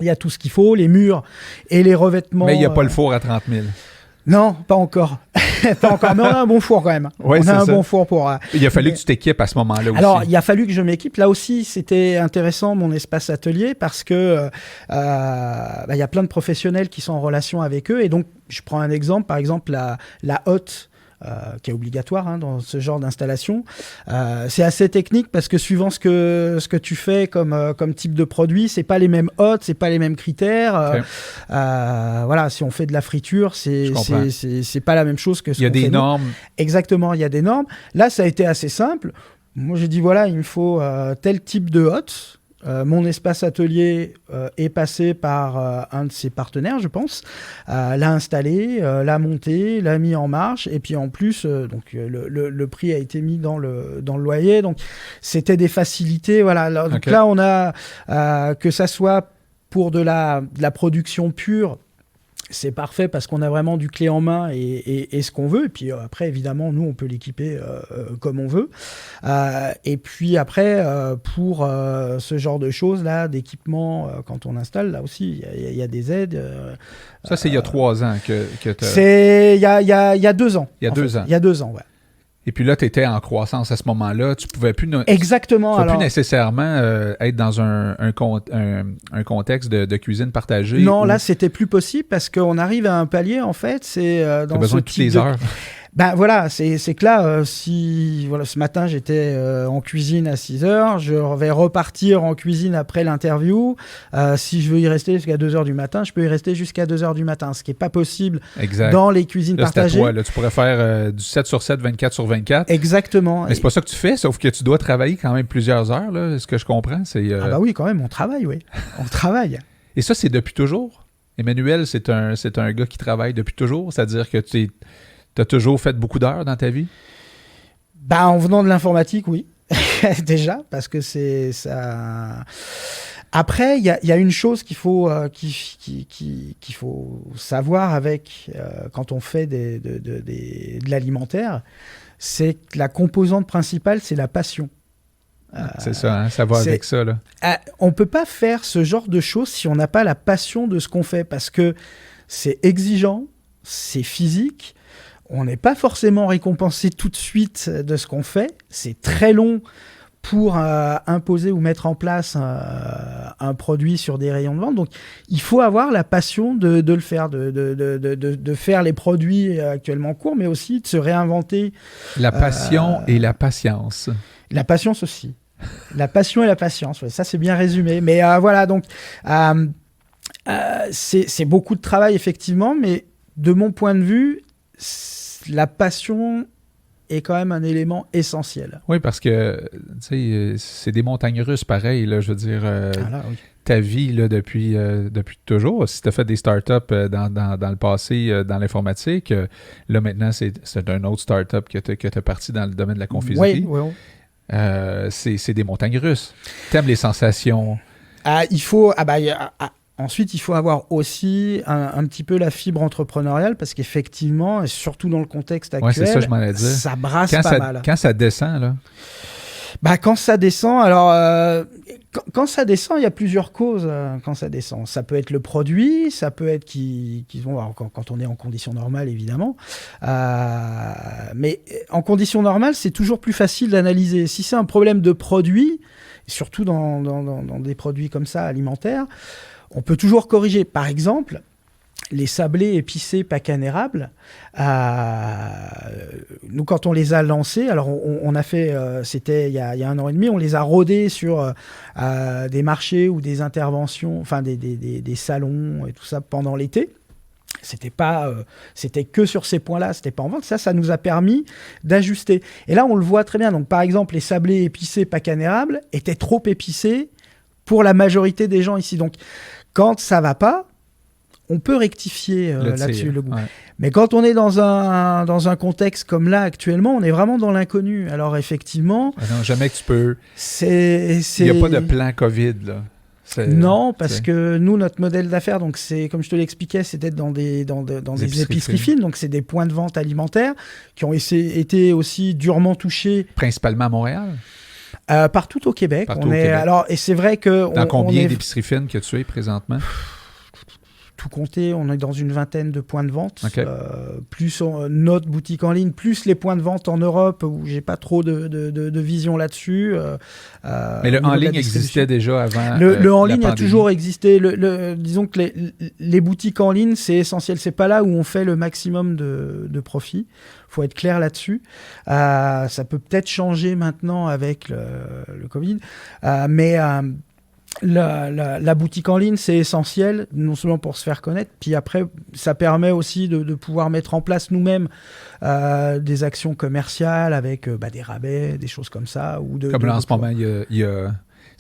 y a tout ce qu'il faut, les murs et les revêtements.
Mais il n'y a pas le four à 30 000.
Non, pas encore. Pas encore, mais on a un bon four quand même.
Ouais,
on a un bon four pour...
Il a fallu que tu t'équipes à ce moment-là aussi.
Alors, il a fallu que je m'équipe. Là aussi, c'était intéressant, mon espace atelier, parce que y a plein de professionnels qui sont en relation avec eux. Et donc, je prends un exemple, par exemple, la hotte, qui est obligatoire dans ce genre d'installation. C'est assez technique parce que suivant ce que tu fais comme type de produit, c'est pas les mêmes hottes, c'est pas les mêmes critères. Voilà, si on fait de la friture, c'est pas la même chose que ce qu'on fait.
Il y a des normes.
Exactement, il y a des normes. Là, ça a été assez simple. Moi, j'ai dit voilà, il me faut tel type de hotte. Mon espace atelier est passé par un de ses partenaires, je pense, l'a installé, l'a monté, l'a mis en marche, et puis en plus, donc le prix a été mis dans le loyer, donc c'était des facilités, voilà. Donc là, on a que ça soit pour de la production pure. C'est parfait parce qu'on a vraiment du clé en main et ce qu'on veut. Et puis après, évidemment, nous, on peut l'équiper comme on veut. Et puis après, pour ce genre de choses-là, d'équipement, quand on installe, là aussi, il y a des aides.
Ça, c'est il y a 3 ans que tu as...
C'est il y a 2 ans.
Il y a 2 ans.
Il y a 2 ans, ouais.
Et puis là, tu étais en croissance à ce moment-là. Tu pouvais plus...
Exactement.
Tu ne pouvais plus nécessairement être dans un contexte de cuisine partagée.
Non, là, c'était plus possible parce qu'on arrive à un palier, en fait, c'est dans
besoin
ce
de toutes les
type
heures.
Ben voilà, c'est que là, si voilà, ce matin j'étais en cuisine à 6h, je vais repartir en cuisine après l'interview. Si je veux y rester jusqu'à 2h du matin, je peux y rester jusqu'à 2h du matin, ce qui n'est pas possible dans les cuisines
là,
partagées.
C'est à toi, là, tu pourrais faire du 7/7, 24/24.
Exactement.
Mais c'est pas ça que tu fais, sauf que tu dois travailler quand même plusieurs heures, là, ce que je comprends. C'est,
Ah bah oui, quand même, on travaille, oui. On travaille.
Et ça, c'est depuis toujours? Emmanuel, c'est un gars qui travaille depuis toujours? C'est-à-dire que tu as toujours fait beaucoup d'heures dans ta vie?
Ben, en venant de l'informatique, oui. Déjà, parce que c'est ça. Après, il y a une chose qu'il faut, qu'il faut savoir avec quand on fait de l'alimentaire, c'est que la composante principale, c'est la passion.
C'est ça, hein? Ça va avec ça, là.
On ne peut pas faire ce genre de choses si on n'a pas la passion de ce qu'on fait, parce que c'est exigeant, c'est physique, on n'est pas forcément récompensé tout de suite de ce qu'on fait, c'est très long pour imposer ou mettre en place un produit sur des rayons de vente. Donc, il faut avoir la passion de le faire, de faire les produits actuellement en cours, mais aussi de se réinventer.
La passion et la patience.
La patience aussi. La passion et la patience, ouais, ça c'est bien résumé. Mais voilà, donc c'est beaucoup de travail effectivement, mais de mon point de vue, la passion est quand même un élément essentiel.
Oui, parce que c'est des montagnes russes pareil, là, je veux dire,
oui.
Ta vie là, depuis toujours. Si tu as fait des startups dans le passé, dans l'informatique, là maintenant c'est un autre startup que tu as parti dans le domaine de la confiserie.
Oui.
C'est des montagnes russes. T'aimes les sensations.
Ensuite, il faut avoir aussi un petit peu la fibre entrepreneuriale parce qu'effectivement, et surtout dans le contexte actuel,
c'est ça, je m'en allais dire.
Ça brasse pas mal.
Quand ça descend, là?
Quand ça descend, alors quand ça descend, il y a plusieurs causes quand ça descend. Ça peut être le produit, ça peut être quand on est en conditions normales, évidemment. Mais en conditions normales, c'est toujours plus facile d'analyser. Si c'est un problème de produit, surtout dans des produits comme ça, alimentaires, on peut toujours corriger. Par exemple, les sablés épicés Pacane érable, nous, quand on les a lancés, alors on a fait, c'était il y a 1 an et demi, on les a rodés sur des marchés ou des interventions, enfin des salons et tout ça pendant l'été. C'était que sur ces points-là, c'était pas en vente. Ça nous a permis d'ajuster. Et là, on le voit très bien. Donc, par exemple, les sablés épicés Pacane érable étaient trop épicés pour la majorité des gens ici. Donc, quand ça va pas, on peut rectifier là-dessus le goût. Ouais. Mais quand on est dans un contexte comme là actuellement, on est vraiment dans l'inconnu. Alors effectivement...
non, jamais que tu peux... Il n'y a pas de plan COVID, là.
Non, parce que nous, notre modèle d'affaires, donc c'est, comme je te l'expliquais, c'est d'être dans des épiceries fines, donc c'est des points de vente alimentaires qui ont été aussi durement touchés.
Principalement à Montréal?
Partout au Québec. Alors, et c'est vrai que...
Dans combien d'épiceries fines que tu es présentement?
Tout compter, on est dans une 20aine de points de vente,
okay.
Plus notre boutique en ligne, plus les points de vente en Europe où j'ai pas trop de vision là-dessus.
Mais le en ligne existait déjà avant.
Le en ligne a toujours existé. Disons que les boutiques en ligne, c'est essentiel. C'est pas là où on fait le maximum de profit. Faut être clair là-dessus. Ça peut peut-être changer maintenant avec le Covid, mais la boutique en ligne, c'est essentiel, non seulement pour se faire connaître, puis après, ça permet aussi de pouvoir mettre en place nous-mêmes des actions commerciales avec des rabais, des choses comme ça.
Comme là, en ce moment, il y a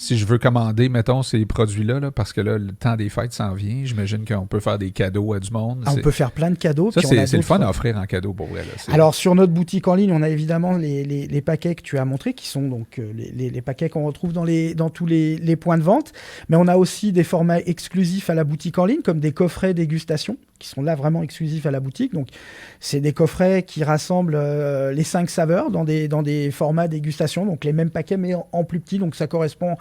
si je veux commander, mettons, ces produits-là, là, parce que là, le temps des fêtes s'en vient, j'imagine qu'on peut faire des cadeaux à du monde.
On peut faire plein de cadeaux.
Ça, c'est le fun à offrir en cadeau pour vrai. Là.
Alors, sur notre boutique en ligne, on a évidemment les paquets que tu as montrés, qui sont donc les paquets qu'on retrouve dans tous les points de vente. Mais on a aussi des formats exclusifs à la boutique en ligne, comme des coffrets dégustation, qui sont là vraiment exclusifs à la boutique. Donc, c'est des coffrets qui rassemblent les 5 saveurs dans des formats dégustation, donc les mêmes paquets, mais en plus petit. Donc, ça correspond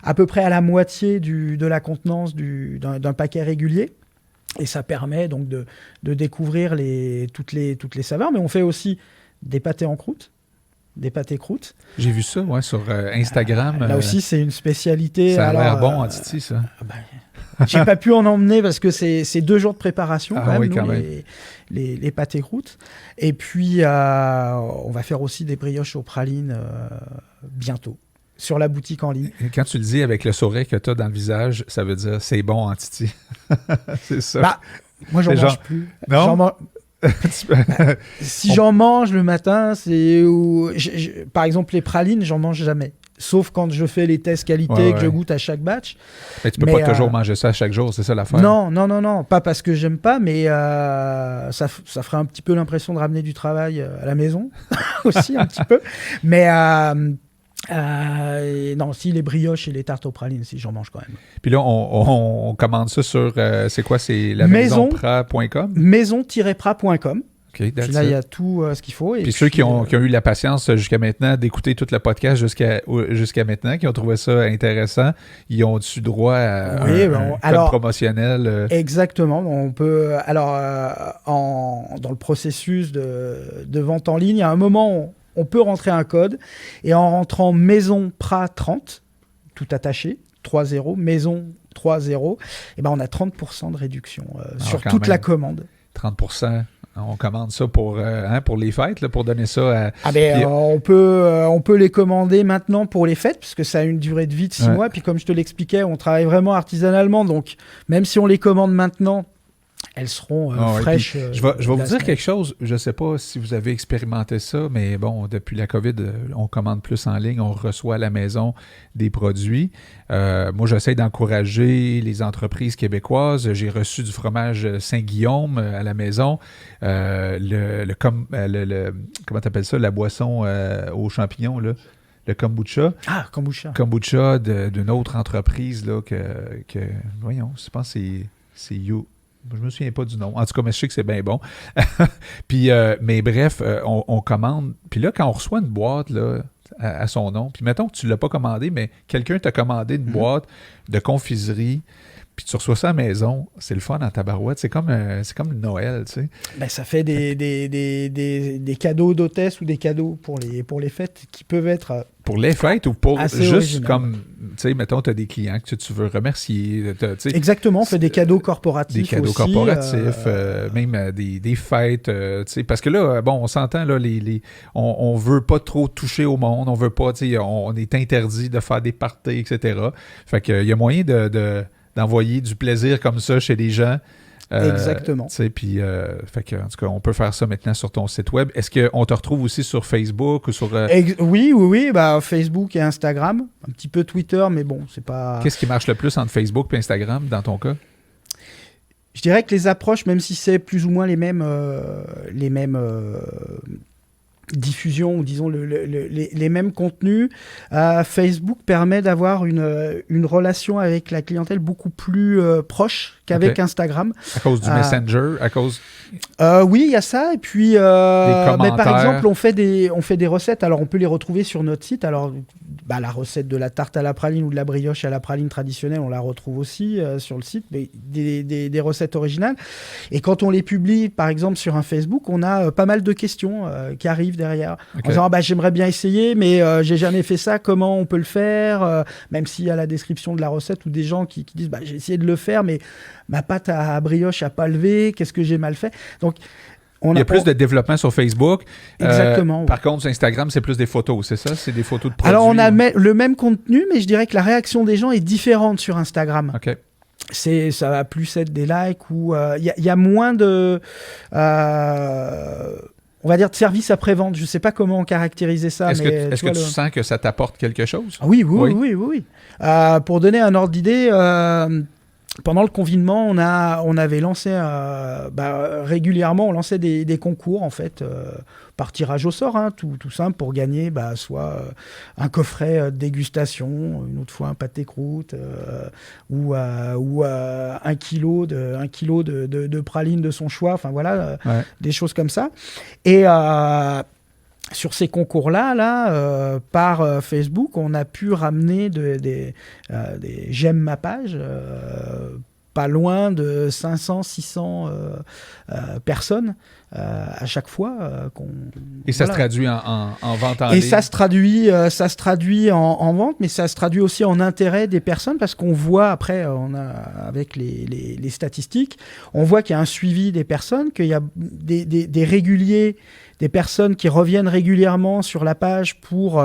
à peu près à la moitié de la contenance d'un paquet régulier. Et ça permet donc de découvrir toutes les saveurs. Mais on fait aussi des pâtés en croûte, des pâtés croûtes.
J'ai vu ça sur Instagram.
Là aussi, c'est une spécialité.
Ça a l'air bon en Titi, ça.
J'ai pas pu en emmener parce que c'est 2 jours de préparation quand même, les pâtés croûtes. Et puis, on va faire aussi des brioches aux pralines bientôt sur la boutique en ligne.
Et quand tu le dis avec le sourire que tu as dans le visage, ça veut dire c'est bon en titi. C'est ça.
Bah, moi, j'en mange plus.
Non?
Si j'en mange le matin, par exemple, les pralines, j'en mange jamais. Sauf quand je fais les tests qualité que je goûte à chaque batch.
Mais tu peux pas toujours manger ça à chaque jour, c'est ça l'affaire?
Non. Pas parce que j'aime pas, mais ça ferait un petit peu l'impression de ramener du travail à la maison. Aussi, un petit peu. Mais non, si les brioches et les tartes aux pralines, si j'en mange quand même.
Puis là, on commande ça sur, c'est quoi? C'est la maisonprat.com?
Maison-prat.com.
Okay,
là, il y a tout ce qu'il faut. Et
puis ceux qui ont eu la patience jusqu'à maintenant d'écouter tout le podcast jusqu'à maintenant, qui ont trouvé ça intéressant, ils ont eu droit à un code promotionnel.
Exactement. On peut, dans le processus de vente en ligne, à un moment, on peut rentrer un code et en rentrant Maison Prat 30, tout attaché, 3-0, Maison 3-0, et ben on a 30% de réduction sur toute la commande.
30%. On commande ça pour les fêtes, là, pour donner ça à...
on peut les commander maintenant pour les fêtes, parce que ça a une durée de vie de 6 mois. Puis comme je te l'expliquais, on travaille vraiment artisanalement. Donc, même si on les commande maintenant, elles seront fraîches.
Je vais vous dire quelque chose. Je ne sais pas si vous avez expérimenté ça, mais bon, depuis la COVID, on commande plus en ligne, on reçoit à la maison des produits. Moi, j'essaie d'encourager les entreprises québécoises. J'ai reçu du fromage Saint-Guillaume à la maison. Comment t'appelles ça? La boisson aux champignons, là. Le kombucha.
Ah, kombucha.
Kombucha d'une autre entreprise, là, voyons, je pense que c'est You. Je me souviens pas du nom. En tout cas, mais je sais que c'est bien bon. Puis, mais bref, on commande. Puis là, quand on reçoit une boîte là, à son nom, puis mettons que tu ne l'as pas commandé, mais quelqu'un t'a commandé une boîte de confiserie, puis tu reçois ça à la maison, c'est le fun en tabarouette. C'est comme Noël, tu sais.
Ben, ça fait des cadeaux d'hôtesse ou des cadeaux pour les fêtes qui peuvent être...
Pour les fêtes ou pour juste
original.
Comme, tu sais, mettons, tu as des clients que tu veux remercier.
Exactement, on fait des cadeaux corporatifs.
Des cadeaux corporatifs, même des fêtes. Tu sais, parce que là, bon, on s'entend, là, on veut pas trop toucher au monde, on veut pas, tu sais, on est interdit de faire des parties, etc. Fait qu'il y a moyen d'envoyer du plaisir comme ça chez les gens.
Exactement.
Puis, en tout cas, on peut faire ça maintenant sur ton site web. Est-ce qu'on te retrouve aussi sur Facebook ou sur...
Oui. Facebook et Instagram. Un petit peu Twitter, mais bon, c'est pas...
Qu'est-ce qui marche le plus entre Facebook et Instagram, dans ton cas?
Je dirais que les approches, même si c'est plus ou moins les mêmes diffusion ou disons les mêmes contenus, Facebook permet d'avoir une relation avec la clientèle beaucoup plus proche qu'avec Instagram.
À cause du Messenger, à cause...
oui, il y a ça. Et puis, mais par exemple, on fait des recettes. Alors, on peut les retrouver sur notre site. Alors, la recette de la tarte à la praline ou de la brioche à la praline traditionnelle, on la retrouve aussi sur le site, mais des recettes originales. Et quand on les publie, par exemple, sur un Facebook, on a pas mal de questions qui arrivent derrière. En disant, j'aimerais bien essayer, mais j'ai jamais fait ça. Comment on peut le faire? Même s'il y a la description de la recette ou des gens qui disent, j'ai essayé de le faire, mais ma pâte à brioche n'a pas levé. Qu'est-ce que j'ai mal fait? Donc,
il y a plus de développement sur Facebook.
Exactement.
Par contre, sur Instagram, c'est plus des photos, c'est ça? C'est des photos de produits?
Alors, on a le même contenu, mais je dirais que la réaction des gens est différente sur Instagram.
OK.
Ça va plus être des likes ou... Il y a moins de... on va dire de service après-vente. Je ne sais pas comment caractériser ça.
Est-ce que tu sens que ça t'apporte quelque chose?
Oui. Pour donner un ordre d'idée... pendant le confinement, on avait lancé régulièrement, on lançait des concours en fait par tirage au sort, tout simple pour gagner soit un coffret de dégustation, une autre fois un pâté croûte ou 1 kilo de praline de son choix. Enfin voilà, des choses comme ça. Et sur ces concours-là, par Facebook, on a pu ramener des j'aime ma page pas loin de 500, 600 personnes à chaque fois.
Et ça se traduit en vente en
ligne. Et
ligne.
ça se traduit en vente, mais ça se traduit aussi en intérêt des personnes parce qu'on voit après, avec les statistiques, on voit qu'il y a un suivi des personnes, qu'il y a des réguliers, des personnes qui reviennent régulièrement sur la page pour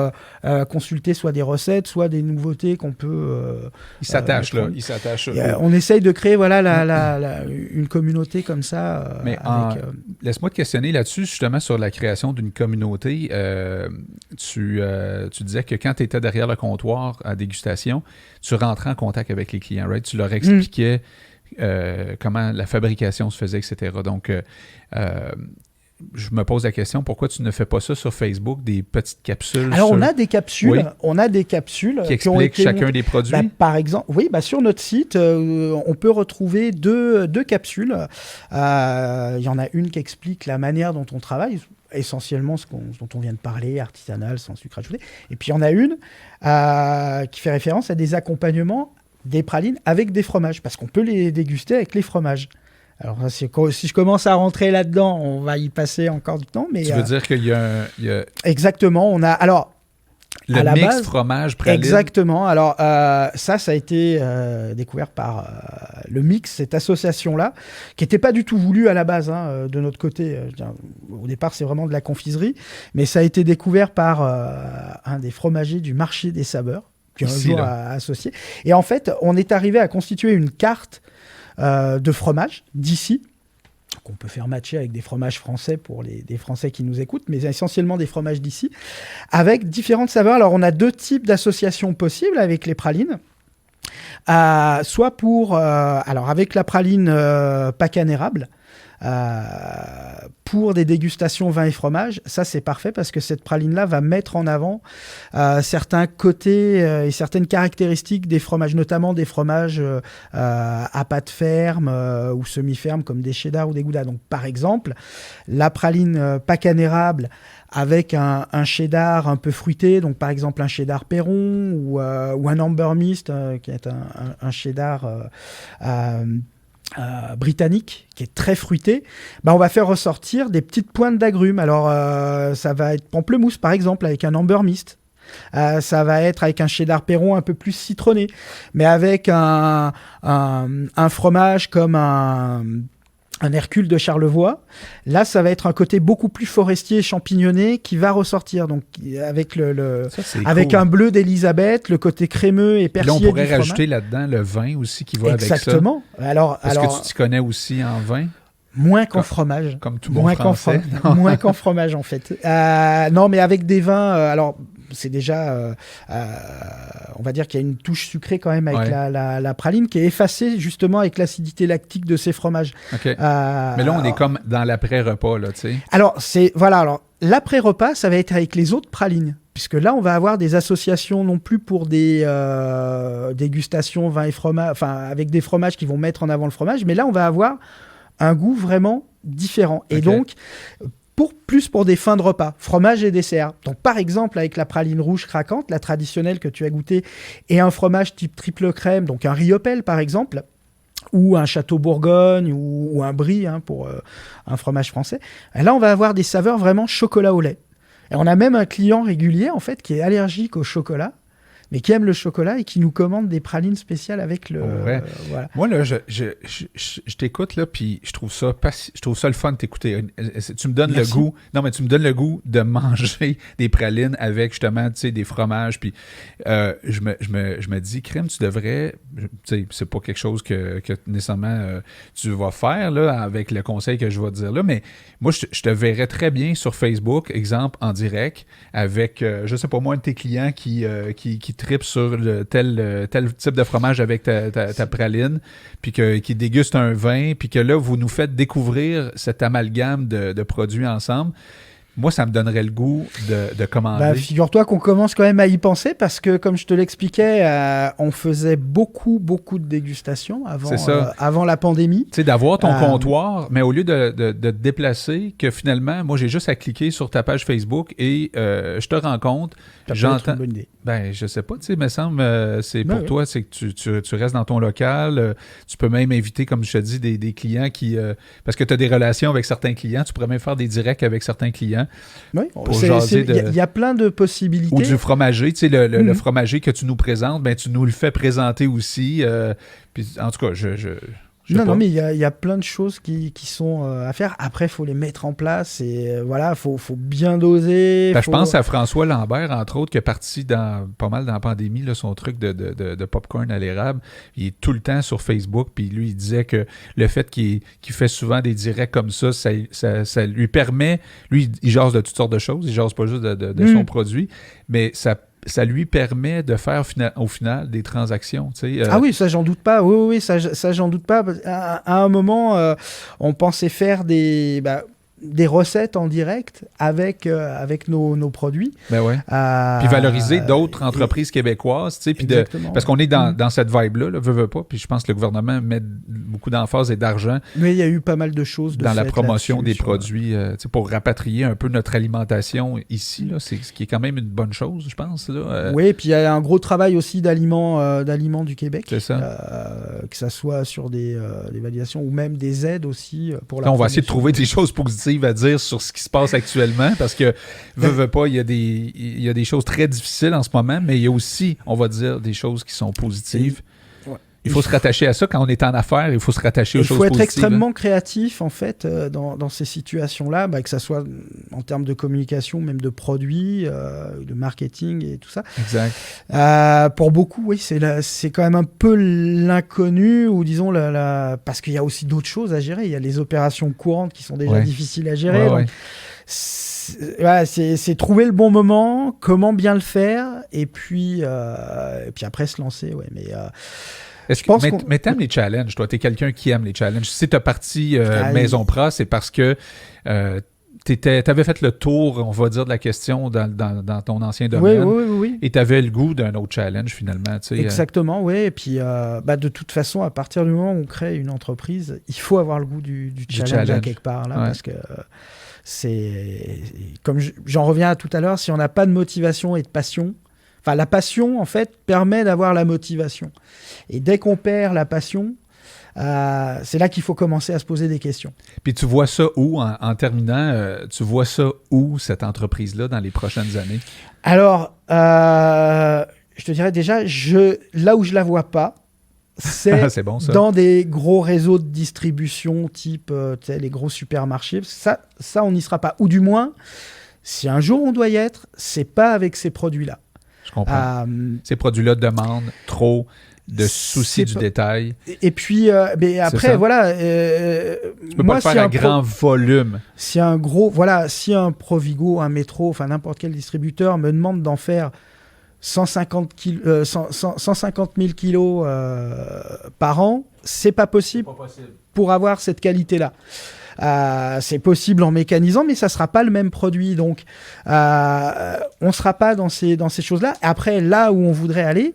consulter soit des recettes, soit des nouveautés qu'on peut...
Ils s'attachent là. Ils s'attachent.
On essaye de créer une communauté comme ça.
Mais laisse-moi te questionner là-dessus, justement, sur la création d'une communauté. Tu disais que quand tu étais derrière le comptoir à dégustation, tu rentrais en contact avec les clients, right? Tu leur expliquais comment la fabrication se faisait, etc. Donc, je me pose la question, pourquoi tu ne fais pas ça sur Facebook, des petites capsules?
Alors, on a des capsules
qui expliquent chacun des produits.
Par exemple, oui, sur notre site, on peut retrouver deux capsules. Il y en a une qui explique la manière dont on travaille, essentiellement dont on vient de parler, artisanal, sans sucre ajouté. Et puis, il y en a une qui fait référence à des accompagnements des pralines avec des fromages, parce qu'on peut les déguster avec les fromages. Alors, si je commence à rentrer là-dedans, on va y passer encore du temps. Mais,
tu veux dire qu'il y a...
Exactement. On a... Alors,
le mix fromage praline.
Exactement. Alors, ça a été découvert par le mix, cette association-là, qui n'était pas du tout voulue à la base, de notre côté. Au départ, c'est vraiment de la confiserie. Mais ça a été découvert par un des fromagers du marché des saveurs, qui est un jour associé. Et en fait, on est arrivé à constituer une carte de fromage d'ici, qu'on peut faire matcher avec des fromages français pour des Français qui nous écoutent, mais essentiellement des fromages d'ici, avec différentes saveurs. Alors, on a deux types d'associations possibles avec les pralines. Soit pour... alors, avec la praline pacane érable, pour des dégustations vin et fromage, ça c'est parfait parce que cette praline-là va mettre en avant certains côtés et certaines caractéristiques des fromages, notamment des fromages à pâte ferme ou semi-ferme comme des cheddar ou des goudas. Donc par exemple, la praline pacane érable avec un cheddar un peu fruité, donc par exemple un cheddar Perron ou un Amber Mist qui est un cheddar britannique qui est très fruité, on va faire ressortir des petites pointes d'agrumes. Alors ça va être pamplemousse par exemple avec un Amber Mist. Ça va être avec un cheddar Perron un peu plus citronné, mais avec un fromage comme un Hercule de Charlevoix. Là, ça va être un côté beaucoup plus forestier et champignonné qui va ressortir. Donc, avec avec un bleu d'Élisabeth, le côté crémeux et persillé.
Là, on pourrait rajouter là-dedans le vin aussi qui va avec ça.
Exactement.
Est-ce que tu t'y connais aussi en vin?
Moins qu'en fromage.
Comme tout bon français.
Moins qu'en fromage, en fait. Non, mais avec des vins... alors, c'est déjà... on va dire qu'il y a une touche sucrée quand même avec la praline qui est effacée justement avec l'acidité lactique de ces fromages.
Okay. Mais là, on est comme dans l'après-repas, là, tu sais.
Alors, l'après-repas, ça va être avec les autres pralines. Puisque là, on va avoir des associations non plus pour des dégustations vin et fromage, enfin, avec des fromages qui vont mettre en avant le fromage, mais là, on va avoir un goût vraiment différent. Et donc, pour des fins de repas, fromage et dessert. Donc, par exemple, avec la praline rouge craquante, la traditionnelle que tu as goûtée, et un fromage type triple crème, donc un Riopelle, par exemple, ou un Château Bourgogne, ou un Brie, pour un fromage français. Et là, on va avoir des saveurs vraiment chocolat au lait. Et on a même un client régulier, en fait, qui est allergique au chocolat, mais qui aime le chocolat et qui nous commande des pralines spéciales avec le...
voilà. Moi, là, je t'écoute, là, puis je trouve ça le fun de t'écouter. Tu me donnes le goût... Non, mais tu me donnes le goût de manger des pralines avec, justement, tu sais, des fromages, puis je me dis, crème, tu devrais... Tu sais, c'est pas quelque chose que nécessairement tu vas faire, là, avec le conseil que je vais te dire là, mais moi, je te verrais très bien sur Facebook, exemple, en direct, avec, je sais pas moi, un de tes clients qui tripe sur tel type de fromage avec ta praline, puis qui déguste un vin, puis que là, vous nous faites découvrir cet amalgame de produits ensemble. Moi, ça me donnerait le goût de commander.
Figure-toi qu'on commence quand même à y penser parce que, comme je te l'expliquais, on faisait beaucoup de dégustations avant la pandémie.
Tu sais, d'avoir ton comptoir, mais au lieu de te déplacer, que finalement, moi, j'ai juste à cliquer sur ta page Facebook et je te rencontre.
J'entends. Une bonne idée.
Je sais pas, tu sais, il me semble, c'est pour toi, c'est que tu restes dans ton local. Tu peux même inviter, comme je te dis, des clients qui... parce que tu as des relations avec certains clients. Tu pourrais même faire des directs avec certains clients.
Oui, il y a plein de possibilités.
Ou du fromager, tu sais, le fromager que tu nous présentes, tu nous le fais présenter aussi. Puis, en tout cas,
Non, mais il y a plein de choses qui sont à faire. Après, il faut les mettre en place et faut bien doser.
Je pense à François Lambert, entre autres, qui est parti pas mal dans la pandémie, là, son truc de popcorn à l'érable. Il est tout le temps sur Facebook, puis lui, il disait que le fait qu'il fait souvent des directs comme ça lui permet... Lui, il jase de toutes sortes de choses, il jase pas juste de son produit, mais ça lui permet de faire au final des transactions.
Ah oui, ça j'en doute pas. Oui, ça j'en doute pas. À un moment, on pensait faire des recettes en direct avec nos produits.
Ben ouais. Puis valoriser d'autres entreprises québécoises, puis parce qu'on est dans cette vibe-là, veut pas, puis je pense que le gouvernement met beaucoup d'emphase et d'argent.
Mais il y a eu pas mal de choses
dans la promotion des produits, pour rapatrier un peu notre alimentation ici, là, ce qui est quand même une bonne chose, je pense. Là.
Oui, puis il y a un gros travail aussi d'aliments du Québec.
C'est ça.
Que ça soit sur des validations ou même des aides aussi pour la
promotion. On va essayer de trouver des choses positives à dire sur ce qui se passe actuellement parce que veut pas, il y a des choses très difficiles en ce moment, mais il y a aussi, on va dire, des choses qui sont positives. Il faut se rattacher à ça quand on est en affaires, il faut se rattacher aux choses positives.
Il faut être extrêmement créatif en fait dans ces situations-là, que ça soit en termes de communication, même de produits, de marketing et tout ça.
Exact.
Pour beaucoup, oui, c'est quand même un peu l'inconnu ou disons parce qu'il y a aussi d'autres choses à gérer. Il y a les opérations courantes qui sont déjà difficiles à gérer. Donc, c'est trouver le bon moment, comment bien le faire et puis après se lancer. Ouais, mais
mais t'aimes les challenges, toi. T'es quelqu'un qui aime les challenges. Si t'as parti Maison Pras, c'est parce que t'avais fait le tour, on va dire, de la question dans ton ancien domaine.
Oui.
Et t'avais le goût d'un autre challenge, finalement.
Exactement, oui. Et puis, de toute façon, à partir du moment où on crée une entreprise, il faut avoir le goût du challenge à quelque part. Là, parce que c'est... Comme j'en reviens à tout à l'heure, si on n'a pas de motivation et de passion... Enfin, la passion, en fait, permet d'avoir la motivation. Et dès qu'on perd la passion, c'est là qu'il faut commencer à se poser des questions.
Puis tu vois ça où, en terminant, tu vois ça où, cette entreprise-là, dans les prochaines années? Alors,
je te dirais déjà, là où je la vois pas, c'est
bon, ça.
Dans des gros réseaux de distribution, type les gros supermarchés. Ça, on n'y sera pas. Ou du moins, si un jour on doit y être, c'est pas avec ces produits-là.
Je comprends. Ces produits-là demandent trop de soucis du détail.
Et puis, après, voilà.
Tu peux pas le faire à grand volume.
Si un Provigo, un Métro, enfin n'importe quel distributeur me demande d'en faire 150 000 kilos par an, c'est pas possible pour avoir cette qualité-là. C'est possible en mécanisant, mais ça ne sera pas le même produit. Donc, on ne sera pas dans ces choses-là. Après, là où on voudrait aller,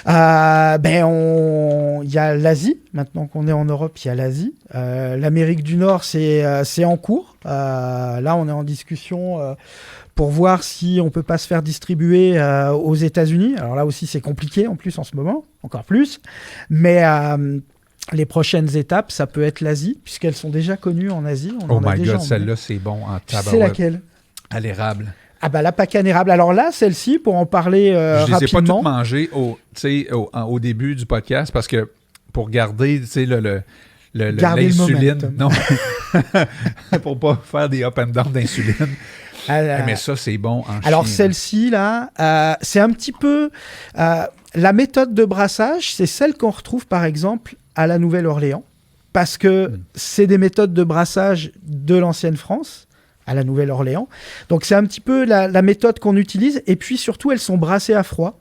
il y a l'Asie. Maintenant qu'on est en Europe, il y a l'Asie. L'Amérique du Nord, c'est en cours. Là, on est en discussion pour voir si on ne peut pas se faire distribuer aux États-Unis. Alors là aussi, c'est compliqué en plus en ce moment, encore plus. Mais... les prochaines étapes, ça peut être l'Asie, puisqu'elles sont déjà connues en Asie.
Oh my God, celle-là, c'est bon en tabarouette.
C'est laquelle?
À l'érable.
La pacane érable. Alors là, celle-ci, pour en parler rapidement...
Je les ai pas toutes mangées au début du podcast, parce que pour garder l'insuline... Non, pour pas faire des up and down d'insuline. Mais ça, c'est bon en
Alors,
chien,
celle-ci, là, c'est un petit peu... la méthode de brassage, c'est celle qu'on retrouve, par exemple, à la Nouvelle-Orléans, parce que c'est des méthodes de brassage de l'ancienne France, à la Nouvelle-Orléans. Donc, c'est un petit peu la méthode qu'on utilise, et puis surtout, elles sont brassées à froid.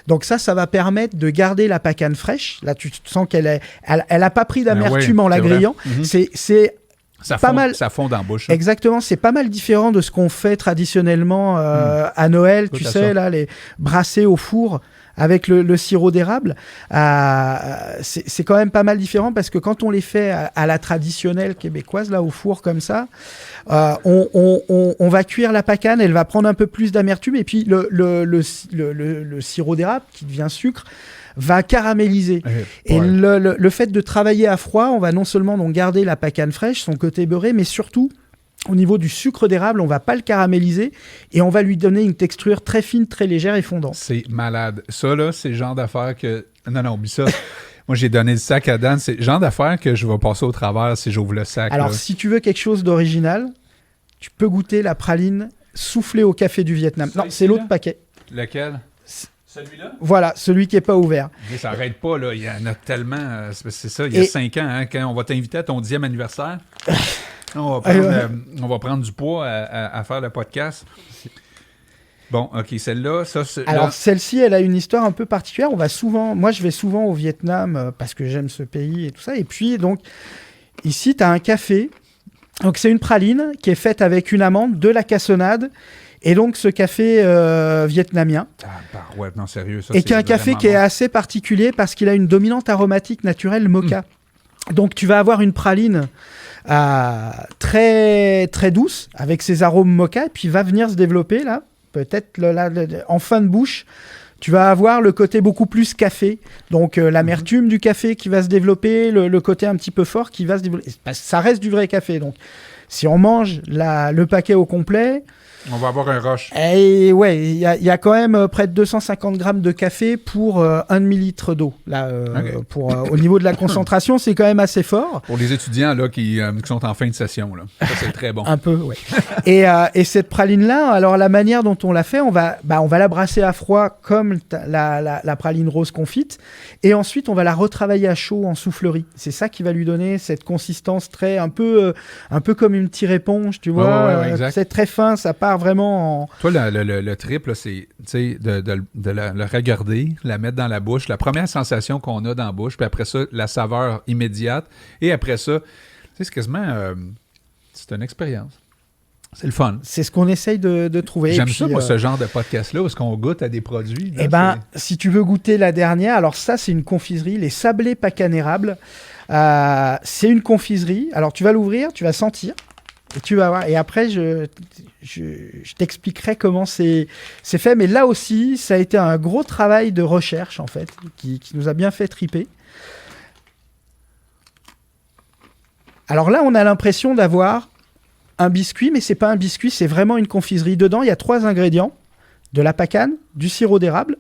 Donc ça va permettre de garder la pacane fraîche. Là, tu sens qu'elle a pas pris d'amertume en la grillant. C'est
Ça fond dans la bouche. Hein.
Exactement, c'est pas mal différent de ce qu'on fait traditionnellement à Noël, tu sais, là, les brassés au four avec le sirop d'érable. C'est quand même pas mal différent parce que quand on les fait à la traditionnelle québécoise, là, au four comme ça, on va cuire la pacane, elle va prendre un peu plus d'amertume et puis le sirop d'érable qui devient sucre va caraméliser. Et le fait de travailler à froid, on va non seulement donc garder la pacane fraîche, son côté beurré, mais surtout, au niveau du sucre d'érable, on va pas le caraméliser et on va lui donner une texture très fine, très légère et fondante.
C'est malade. Ça, là, c'est le genre d'affaires que... Non, oublie ça. Moi, j'ai donné le sac à Dan. C'est le genre d'affaires que je vais passer au travers si j'ouvre le sac.
Alors,
là.
Si tu veux quelque chose d'original, tu peux goûter la praline soufflée au café du Vietnam. Non, c'est l'autre paquet.
Lequel? Celui-là?
Voilà, celui qui n'est pas ouvert.
Mais ça n'arrête pas, là. Il y en a tellement. C'est ça, il y a 5 ans, hein, quand on va t'inviter à ton 10e anniversaire. On va prendre du poids à faire le podcast. Bon, OK, celle-là, ça...
Alors, celle-ci, elle a une histoire un peu particulière. Moi, je vais souvent au Vietnam parce que j'aime ce pays et tout ça. Et puis, donc, ici, tu as un café. Donc, c'est une praline qui est faite avec une amande, de la cassonade. Et donc, ce café vietnamien.
Ouais, non, sérieux, ça,
et qui est un café qui est assez particulier parce qu'il a une dominante aromatique naturelle mocha. Donc, tu vas avoir une praline très, très douce avec ses arômes mocha. Et puis, va venir se développer, là, peut-être en fin de bouche. Tu vas avoir le côté beaucoup plus café. Donc, l'amertume du café qui va se développer, le côté un petit peu fort qui va se développer. Ça reste du vrai café. Donc, si on mange le paquet au complet...
On va avoir un rush.
Et ouais, il y a quand même près de 250 grammes de café pour 1 demi-litre d'eau. Là, au niveau de la concentration, c'est quand même assez fort.
Pour les étudiants là, qui sont en fin de session, là. Ça, c'est très bon.
Un peu, ouais. Et cette praline-là, alors la manière dont on la fait, on va la brasser à froid comme la praline rose confite. Et ensuite, on va la retravailler à chaud en soufflerie. C'est ça qui va lui donner cette consistance un peu comme une tire-éponge, tu vois.
Ouais,
c'est très fin, ça part vraiment en...
Toi, le trip, là, c'est de la regarder, la mettre dans la bouche, la première sensation qu'on a dans la bouche, puis après ça, la saveur immédiate. Et après ça, c'est quasiment... c'est une expérience. C'est le fun.
C'est ce qu'on essaye de trouver.
J'aime ça, moi, ce genre de podcast-là, où est-ce qu'on goûte à des produits. Là,
si tu veux goûter la dernière, alors ça, c'est une confiserie, les sablés pacane érable. C'est une confiserie. Alors, tu vas l'ouvrir, tu vas sentir. Et tu vas voir. Et après, je t'expliquerai comment c'est fait. Mais là aussi, ça a été un gros travail de recherche, en fait, qui nous a bien fait triper. Alors là, on a l'impression d'avoir un biscuit, mais c'est pas un biscuit, c'est vraiment une confiserie. Dedans, il y a 3 ingrédients. De la pacane, du sirop d'érable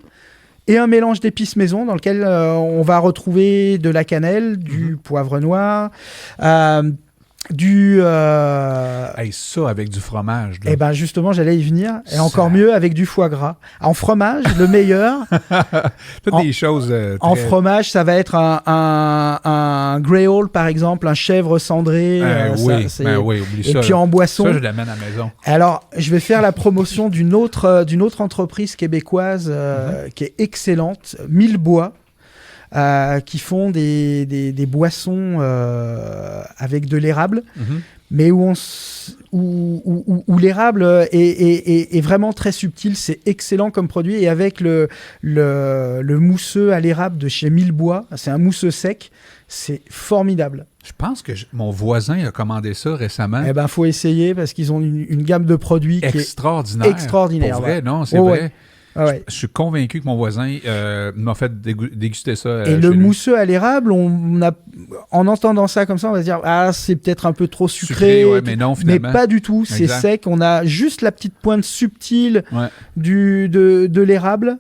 et un mélange d'épices maison dans lequel on va retrouver de la cannelle, du poivre noir,
ça avec du fromage.
Et ben justement, j'allais y venir. Et encore mieux avec du foie gras. En fromage, le meilleur.
Toutes des choses.
En fromage, ça va être un greyhound, par exemple, un chèvre cendré.
Oui, oublie ça.
Et puis en boisson.
Ça, je l'amène à la maison.
Alors, je vais faire la promotion d'une autre entreprise québécoise qui est excellente, Millebois. Qui font des boissons avec de l'érable, mais où l'érable est vraiment très subtil. C'est excellent comme produit. Et avec le mousseux à l'érable de chez Millebois, c'est un mousseux sec, c'est formidable.
Je pense que mon voisin a commandé ça récemment.
Eh ben, faut essayer parce qu'ils ont une gamme de produits qui est extraordinaire.
Pour vrai, non, c'est vrai.
Ouais. Ah ouais.
Je suis convaincu que mon voisin m'a fait déguster ça.
Et le mousseux à l'érable, en entendant ça comme ça, on va se dire c'est peut-être un peu trop sucré.
Ouais, mais non, finalement.
Mais pas du tout, c'est sec. On a juste la petite pointe subtile de l'érable,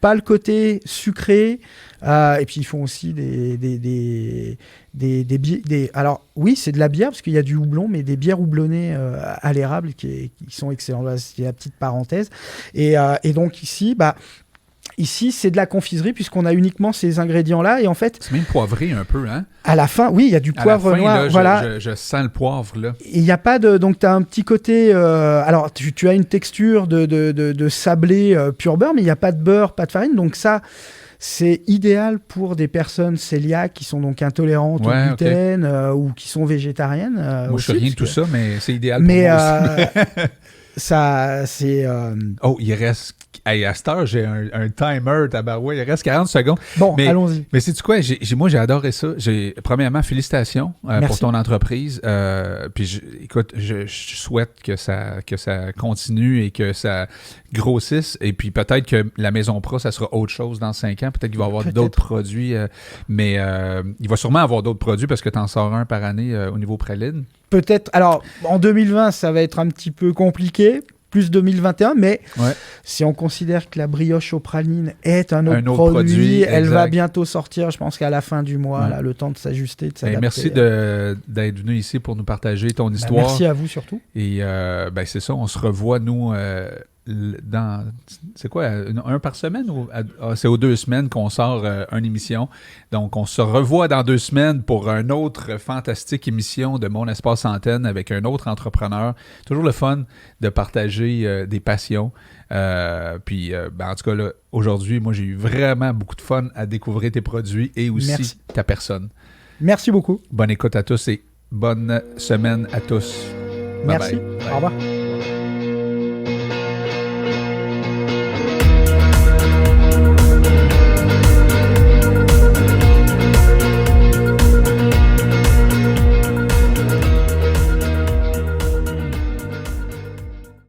pas le côté sucré. Et puis ils font aussi alors oui, c'est de la bière parce qu'il y a du houblon, mais des bières houblonnées à l'érable qui sont excellentes. Là, c'est la petite parenthèse. Et donc ici, c'est de la confiserie puisqu'on a uniquement ces ingrédients-là. Et en fait,
c'est même poivré un peu, hein?
À la fin, oui, il y a du poivre noir.
Là,
voilà.
Je sens le poivre là.
Il n'y a pas de, donc tu as un petit côté. Alors tu as une texture de sablé pur beurre, mais il n'y a pas de beurre, pas de farine. Donc ça C'est idéal pour des personnes cœliaques qui sont donc intolérantes au gluten ou qui sont végétariennes.
Moi, je suis rien de tout ça, mais c'est idéal pour moi aussi.
Ça, c'est...
Oh, il reste... Hey, à cette heure, j'ai un timer, tabarouette. Il reste 40 secondes.
Bon, allons-y.
Mais sais-tu quoi? Moi, j'ai adoré ça. Premièrement, félicitations pour ton entreprise. Puis, écoute, je souhaite que ça continue et que ça grossisse. Et puis, peut-être que la Maison Pro, ça sera autre chose dans 5 ans. Peut-être qu'il va y avoir d'autres produits. Mais il va sûrement avoir d'autres produits parce que tu en sors un par année au niveau praline.
Peut-être. Alors, en 2020, ça va être un petit peu compliqué. Plus 2021, mais si on considère que la brioche aux pralines est un autre produit, elle va bientôt sortir, je pense qu'à la fin du mois, là, le temps de s'ajuster, de s'adapter.
Merci d'être venu ici pour nous partager ton histoire.
Merci à vous surtout.
Et c'est ça, on se revoit, nous, dans... C'est quoi, un par semaine? C'est aux 2 semaines qu'on sort une émission. Donc, on se revoit dans 2 semaines pour une autre fantastique émission de Mon Espace Antenne avec un autre entrepreneur. Toujours le fun de partager des passions. En tout cas, là, aujourd'hui, moi, j'ai eu vraiment beaucoup de fun à découvrir tes produits et aussi ta personne.
Merci beaucoup.
Bonne écoute à tous et bonne semaine à tous.
Merci.
Bye bye.
Au revoir.